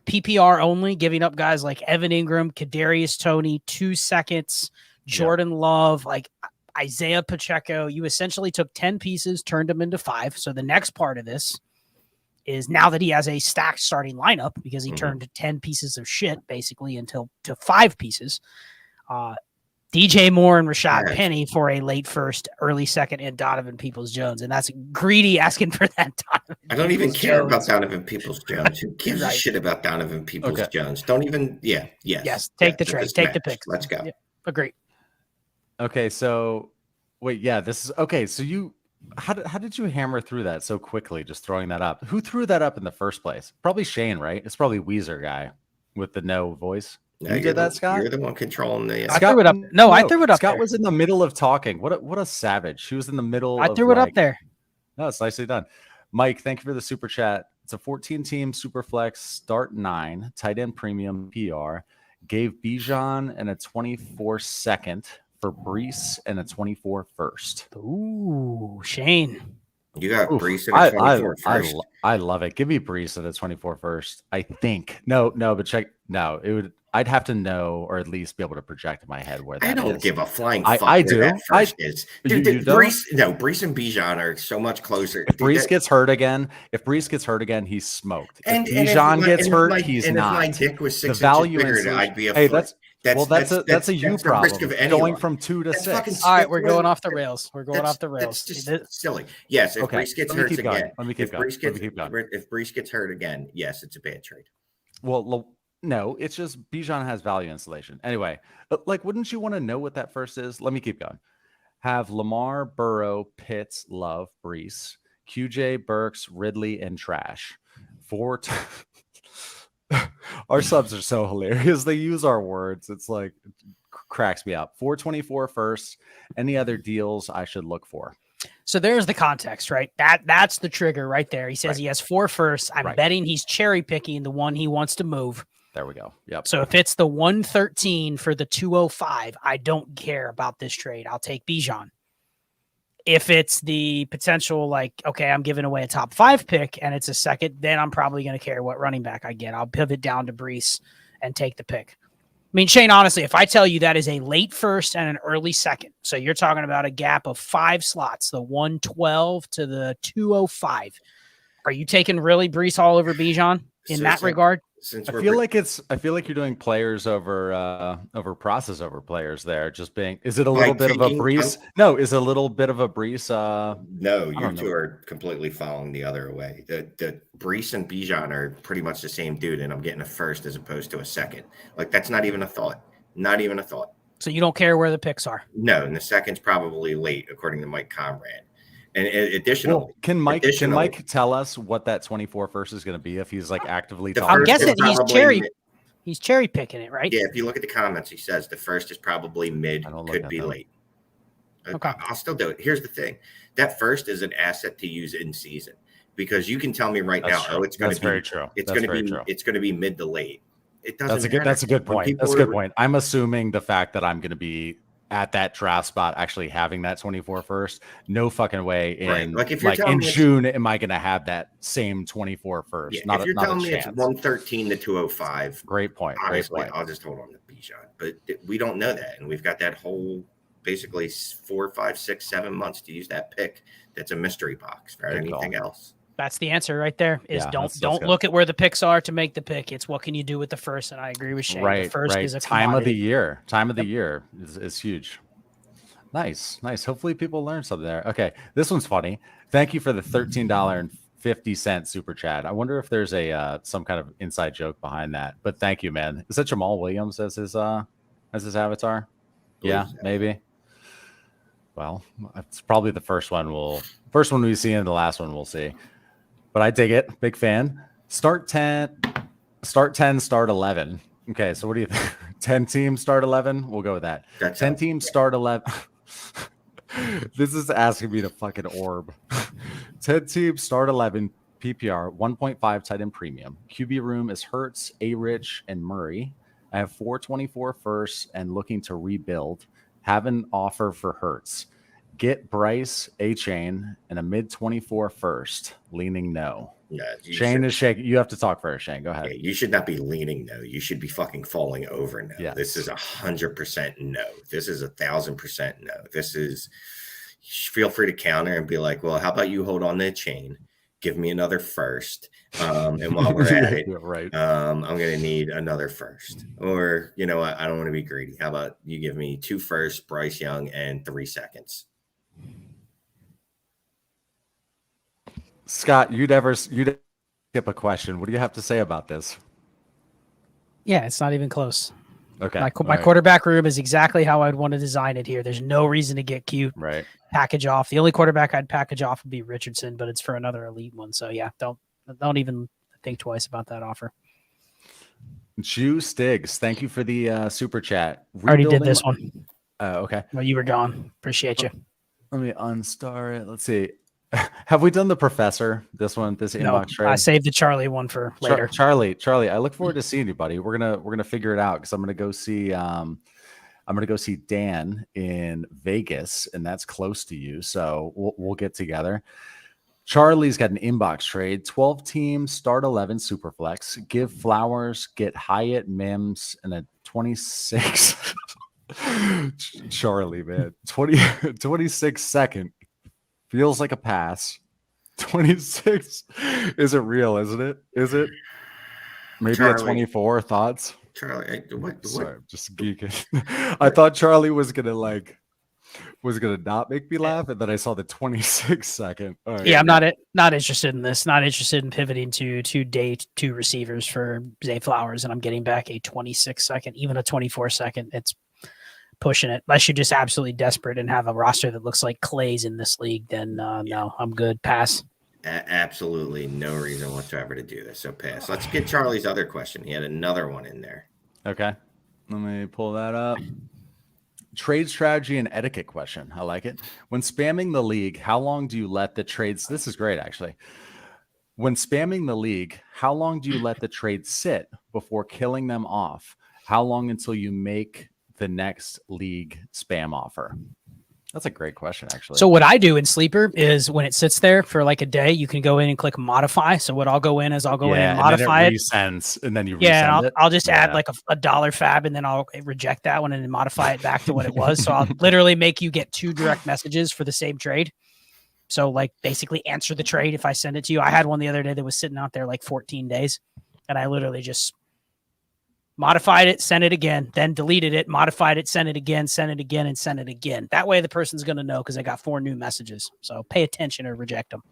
PPR only, giving up guys like Evan Ingram, Kadarius Toney, 2 seconds, Jordan Love, like Isaiah Pacheco. You essentially took 10 pieces, turned them into 5. So the next part of this is now that he has a stacked starting lineup because he turned 10 pieces of shit basically to 5 pieces. DJ Moore and Rashad Penny for a late first, early second, and Donovan Peoples-Jones. And that's greedy asking for that Donovan I don't even care about Donovan Peoples-Jones. Who gives a shit about Donovan Peoples-Jones? Don't even, yes. Take the trade. Take the picks. Let's go. Yeah, agree. Okay, so wait, yeah, this is okay. So how did you hammer through that so quickly, just throwing that up? Who threw that up in the first place? Probably Shane, right? It's probably Weezer guy with the no voice. No, you did that, Scott? You're the one controlling the. I threw it up. No, I threw it up. Scott there. was in the middle of talking. What a savage. She was in the middle. I threw it up there. No, it's nicely done. Mike, thank you for the super chat. It's a 14-team Superflex, start 9, tight end premium PR. Gave Bijan and a 24 second for Brees and a 24 first. Ooh, Shane. You got Brees and a 24 first. I love it. Give me Brees and a 24 first. I think. No, but check. No, it would. I'd have to know, or at least be able to project in my head where that is. I don't give a flying fuck I where do. that first is. Dude, Brees and Bijan are so much closer. If Brees gets hurt again, he's smoked. If Bijan gets hurt, he's not. If my dick was 6 inches bigger, I'd be a hey, foot. That's a you problem. Going from 2 to 6. All right, we're going off the rails. That's just silly. Yes, if Brees gets hurt again, if Brees gets hurt again, yes, it's a bad trade. Well, no, it's just Bijan has value installation. Anyway, like, wouldn't you want to know what that first is? Let me keep going. Have Lamar, Burrow, Pitts, Love, Brees, QJ, Burks, Ridley, and Trash. Our subs are so hilarious. They use our words. It's like, cracks me up. 424 first. Any other deals I should look for? So there's the context, right? That's the trigger right there. He says he has 4 firsts. I'm betting he's cherry picking the one he wants to move. There we go. Yep. So if it's the 113 for the 205, I don't care about this trade. I'll take Bijan. If it's the potential, like, okay, I'm giving away a top 5 pick and it's a second, then I'm probably going to care what running back I get. I'll pivot down to Brees and take the pick. I mean, Shane, honestly, if I tell you that is a late first and an early second, so you're talking about a gap of 5 slots, the 112 to the 205, are you taking really Brees all over Bijan in that regard? I feel like you're doing players over process over players there. Just being, is it a little bit of a Brees? No, is it a little bit of a Brees? No, you two are completely following the other way. The Brees and Bijan are pretty much the same dude, and I'm getting a first as opposed to a second. Like, that's not even a thought. Not even a thought. So you don't care where the picks are? No, and the second's probably late, according to Mike Conrad. And additionally, can Mike tell us what that 24 first is going to be if he's like actively talking? I'm guessing he's cherry picking it, right? Yeah, if you look at the comments, he says the first is probably mid, could be late. Okay, I'll still do it. Here's the thing: that first is an asset to use in season, because you can tell me right now, it's going to be very true. It's going to be mid to late. It doesn't. That's a good point. That's a good point. I'm assuming the fact that I'm going to be at that draft spot, actually having that 24 first, no fucking way in in June am I going to have that same 24 first. Yeah, if you're telling me it's 113 to 205, great point. Honestly, I'll just hold on to Bijan, but we don't know that, and we've got that whole basically 4, 5, 6, 7 months to use that pick. That's a mystery box for anything else. That's the answer right there. Is don't look at where the picks are to make the pick. It's what can you do with the first, and I agree with Shane. Right, the first is a time of the year. Time of the year is huge. Nice. Hopefully people learn something there. Okay, this one's funny. Thank you for the $13.50 super chat. I wonder if there's a some kind of inside joke behind that. But thank you, man. Is that Jamal Williams as his avatar? Yeah, maybe. Well, it's probably the first one we see, and the last one we'll see. But I dig it. Big fan. Start 10, start 11. Okay, so what do you think? 10 teams, start 11? We'll go with that. 10 teams, start 11. This is asking me to fucking orb. 10 teams, start 11, PPR, 1.5 tight end premium. QB room is Hurts, A-Rich, and Murray. I have 424 first and looking to rebuild. Have an offer for Hurts. Get Bryce, A-Chain, and a mid-24 first, leaning no. No, Shane is shaking. You have to talk first, Shane. Go ahead. Yeah, you should not be leaning no. You should be fucking falling over no. Yes. This is 100% no. This is 1,000% no. This is, feel free to counter and be like, well, how about you hold on to the chain? Give me another first. And while we're at it, right. I'm going to need another first. Or, you know what? I don't want to be greedy. How about you give me 2 firsts, Bryce Young, and 3 seconds? Scott, you'd skip a question. What do you have to say about this? Yeah, it's not even close. Okay. My right. quarterback room is exactly how I'd want to design it here. There's no reason to get cute. Right. Package off. The only quarterback I'd package off would be Richardson, but it's for another elite one. So yeah, don't even think twice about that offer. Jew Stiggs, thank you for the super chat. Already did this one. Okay. Well, you were gone. Appreciate you. Let me unstar it. Let's see. Have we done the professor? This inbox trade? I saved the Charlie one for later. Charlie, I look forward to seeing you, buddy. We're gonna figure it out because I'm gonna go see Dan in Vegas, and that's close to you. So we'll get together. Charlie's got an inbox trade: 12 teams, start 11 Superflex. Give Flowers, get Hyatt, Mims, and a 26. Charlie, man, 26 second. Feels like a pass. 26 isn't real, isn't it? Is it? Maybe Charlie, a 24. Thoughts? Charlie, what? Sorry, I'm just geeking. I thought Charlie was gonna not make me laugh, and then I saw the 26 second. Right. Yeah, I'm not interested in this. Not interested in pivoting to 2 receivers for Zay Flowers, and I'm getting back a 26 second, even a 24 second. It's pushing it. Unless you're just absolutely desperate and have a roster that looks like Clay's in this league, then no, I'm good. Pass. Absolutely no reason whatsoever to do this. So pass. Let's get Charlie's other question. He had another one in there. Okay. Let me pull that up. Trade strategy and etiquette question. I like it. When spamming the league, how long do you let the trades? This is great, actually. When spamming the league, how long do you let the trades sit before killing them off? How long until you make the next league spam offer? That's a great question, actually. So what I do in Sleeper is when it sits there for like a day, you can go in and click modify. So what I'll go in is I'll go in and modify it. Resends, and then you resend it. I'll just add like a dollar fab, and then I'll reject that one and then modify it back to what it was. So I'll literally make you get 2 direct messages for the same trade. So like basically answer the trade if I send it to you. I had one the other day that was sitting out there like 14 days, and I literally just modified it, sent it again, then deleted it, modified it, sent it again, and sent it again. That way the person's going to know because I got 4 new messages. So pay attention or reject them.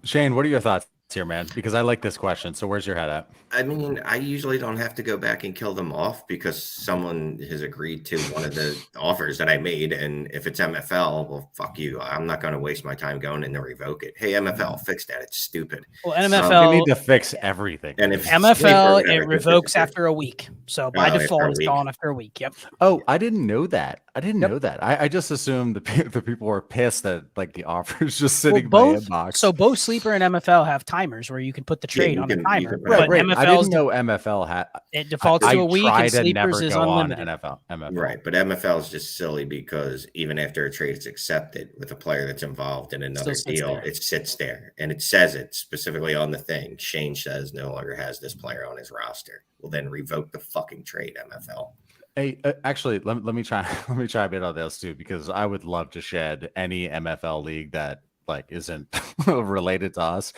Shane, what are your thoughts here, man? Because I like this question. So where's your head at? I mean, I usually don't have to go back and kill them off because someone has agreed to one of the offers that I made. And if it's MFL, well, fuck you. I'm not going to waste my time going in to revoke it. Hey, MFL, fix that. It's stupid. Well, MFL, you need to fix everything. And if MFL, it revokes after a week. So by default, it's gone after a week. Yep. Oh, I didn't know that. know that. I just assumed the people were pissed that like the offer is just sitting in my inbox. So both Sleeper and MFL have timers where you can put the trade on the timer. Right. I didn't know MFL had. It defaults to a week, and Sleepers is unlimited. MFL. Right, but MFL is just silly because even after a trade is accepted with a player that's involved in another deal, it sits there and it says it specifically on the thing. Shane says no longer has this player on his roster. Well, then revoke the fucking trade, MFL. Hey, actually, let me try a bit on this too, because I would love to shed any MFL league that like isn't related to us.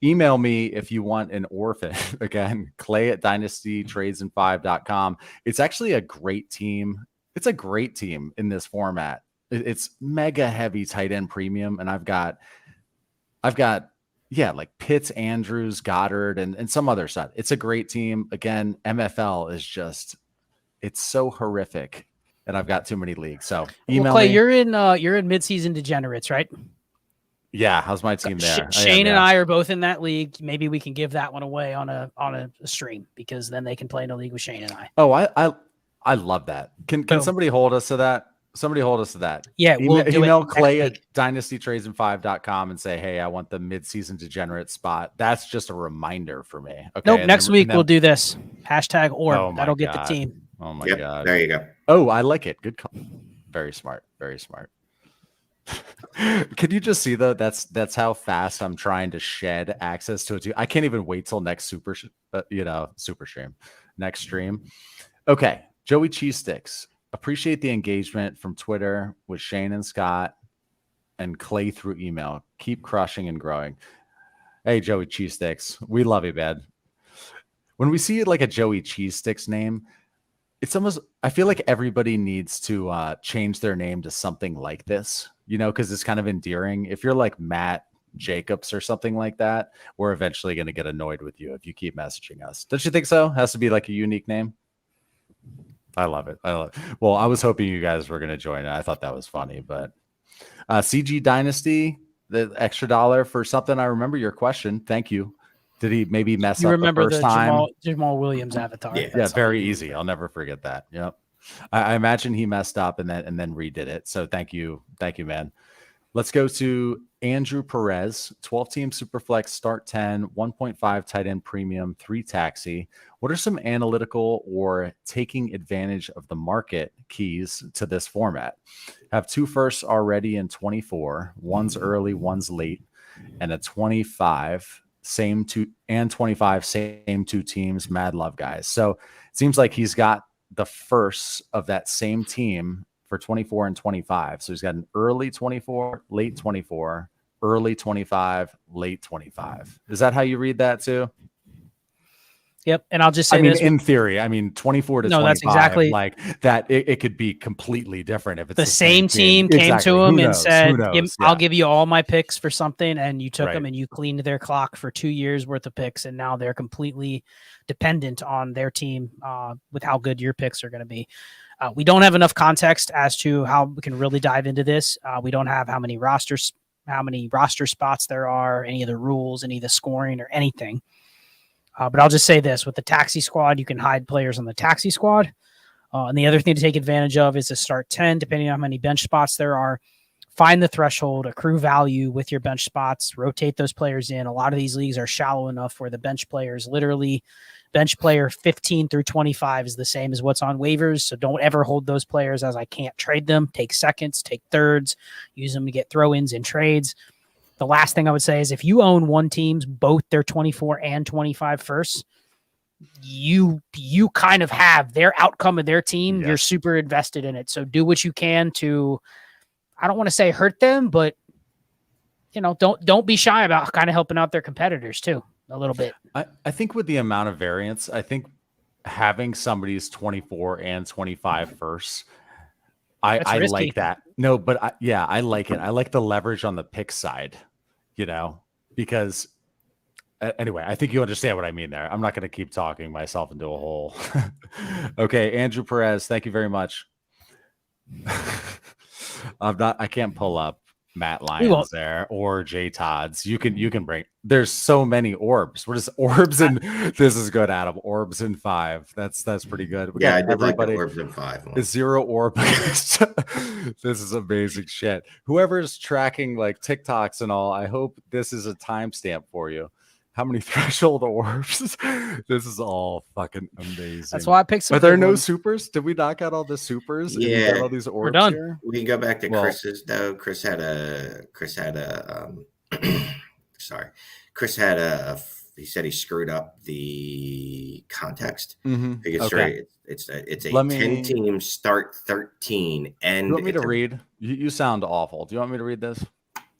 Email me if you want an orphan. Again, Clay at dynastytradesand5.com. It's actually a great team. It's a great team in this format. It's mega heavy tight end premium, and I've got like Pitts, Andrews, Goddard, and some other stuff. It's a great team. Again, MFL is just, it's so horrific, and I've got too many leagues. So email Clay, me. you're in midseason degenerates, right? Yeah, how's my team there? Shane and I are both in that league. Maybe we can give that one away on a stream, because then they can play in a league with Shane and I. Oh, I love that. Can somebody hold us to that? Somebody hold us to that. Yeah, email Clay at dynastytradesand5.com and say, hey, I want the midseason degenerate spot. That's just a reminder for me. Okay. Nope. Next week we'll do this. Hashtag orb. That'll get the team. Oh my God. There you go. Oh, I like it. Good call. Very smart. Very smart. Can you just see though? That's how fast I'm trying to shed access to it. I can't even wait till next super stream, next stream. Okay, Joey Cheese Sticks. Appreciate the engagement from Twitter with Shane and Scott and Clay through email. Keep crushing and growing. Hey, Joey Cheese Sticks, we love you, man. When we see like a Joey Cheese Sticks name, it's almost, I feel like everybody needs to change their name to something like this, because it's kind of endearing. If you're like Matt Jacobs or something like that, we're eventually going to get annoyed with you if you keep messaging us. Don't you think so? Has to be like a unique name. I love it. Well, I was hoping you guys were going to join it. I thought that was funny, but CG Dynasty, the extra $1 for something. I remember your question. Thank you. Did he maybe mess up the first time? Jamal Williams avatar. Yeah, very easy. I'll never forget that. Yep. I imagine he messed up and then redid it. So thank you, man. Let's go to Andrew Perez, 12-team Superflex, start 10, 1.5 tight end premium, 3 taxi. What are some analytical or taking advantage of the market keys to this format? Have 2 firsts already in 24, one's early, one's late, and a 25. Same 2 and 25, same 2 teams. Mad love, guys. So it seems like he's got the firsts of that same team for 24 and 25. So he's got an early 24, late 24, early 25, late 25. Is that how you read that too? Yep. And I'll just say this. In theory, 24 to 25, that's exactly like that. It could be completely different if it's the same team came to him and said, I'll give you all my picks for something. And you took them and you cleaned their clock for 2 years worth of picks. And now they're completely dependent on their team with how good your picks are going to be. We don't have enough context as to how we can really dive into this. We don't have how many roster spots there are, any of the rules, any of the scoring or anything. But I'll just say this, with the taxi squad, you can hide players on the taxi squad. And the other thing to take advantage of is to start 10, depending on how many bench spots there are. Find the threshold, accrue value with your bench spots, rotate those players in. A lot of these leagues are shallow enough where the bench players, literally bench player 15 through 25 is the same as what's on waivers. So don't ever hold those players as I can't trade them. Take seconds, take thirds, use them to get throw-ins in trades. The last thing I would say is if you own one team's both their 24 and 25 firsts, you kind of have their outcome of their team. Yes. You're super invested in it. So do what you can to, I don't want to say hurt them, but don't be shy about kind of helping out their competitors too a little bit. I think with the amount of variance, I think having somebody's 24 and 25 firsts, I like that. No, but I like it. I like the leverage on the pick side, because anyway, I think you understand what I mean there. I'm not going to keep talking myself into a hole. Okay. Andrew Perez, thank you very much. I can't pull up Matt Lyons there or Jay Todd's. You can bring, there's so many orbs. What is orbs? And this is good, Adam. Orbs in 5. That's pretty good. Yeah, I did like the orbs in 5. It's 0 orb. This is amazing shit. Whoever's tracking like TikToks and all, I hope this is a timestamp for you. How many threshold orbs? This is all fucking amazing. That's why I picked some. Are there no supers? Did we knock out all the supers? Yeah, and got all these orbs. We're done. Here? We can go back to Chris's though. Chris had a he said he screwed up the context. Because it's a 10-team start 13. And you want me to read? You sound awful. Do you want me to read this?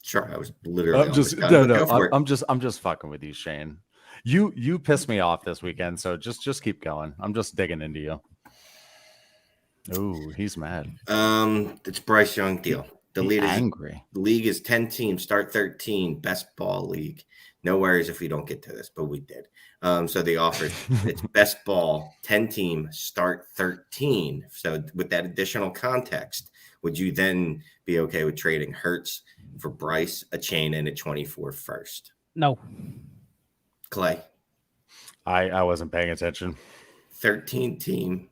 Sure, I was literally. I'm just fucking with you, Shane. You pissed me off this weekend, so just keep going. I'm just digging into you. Ooh, he's mad. It's Bryce Young deal. The lead is angry. The league is 10 teams, start 13, best ball league. No worries if we don't get to this, but we did. So the offer, it's best ball, 10 team, start 13. So with that additional context, would you then be okay with trading Hurts for Bryce, a chain, and a 24 first? No. Clay? I wasn't paying attention. 13 team,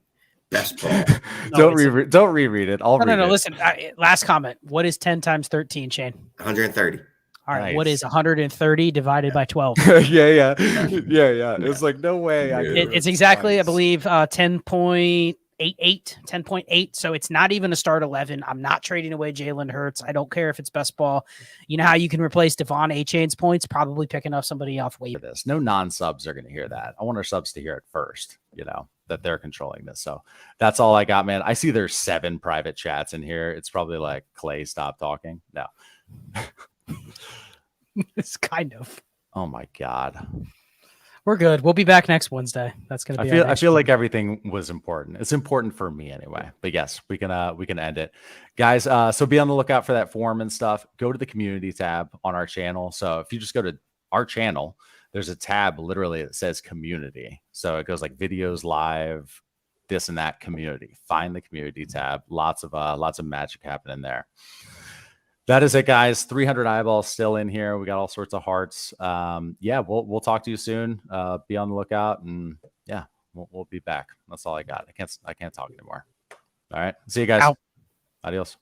best ball. Don't reread it. No. Listen, last comment. What is 10 times 13, Shane? 130. All right. Nice. What is 130 divided by 12? Yeah. It's like, no way. It's exactly, I believe, 10.8 8.8, 10.8. So it's not even a start 11. I'm not trading away Jalen Hurts. I don't care if it's best ball. You know how you can replace Devon A-Chain's points? Probably picking up somebody off waiver. This. No non-subs are going to hear that. I want our subs to hear it first, you know, that they're controlling this. So that's all I got, man. I see there's 7 private chats in here. It's probably like, Clay, stop talking. No. It's kind of. Oh my God. We're good. We'll be back next Wednesday. That's going to be. I feel like everything was important. It's important for me anyway. But yes, we can end it, guys. So be on the lookout for that form and stuff. Go to the community tab on our channel. So if you just go to our channel, there's a tab literally that says community. So it goes like videos, live, this and that, community. Find the community tab. Lots of magic happening there. That is it, guys. 300 eyeballs still in here. We got all sorts of hearts. Yeah, we'll talk to you soon. Be on the lookout, and yeah, we'll be back. That's all I got. I can't talk anymore. All right. See you guys. Out. Adios.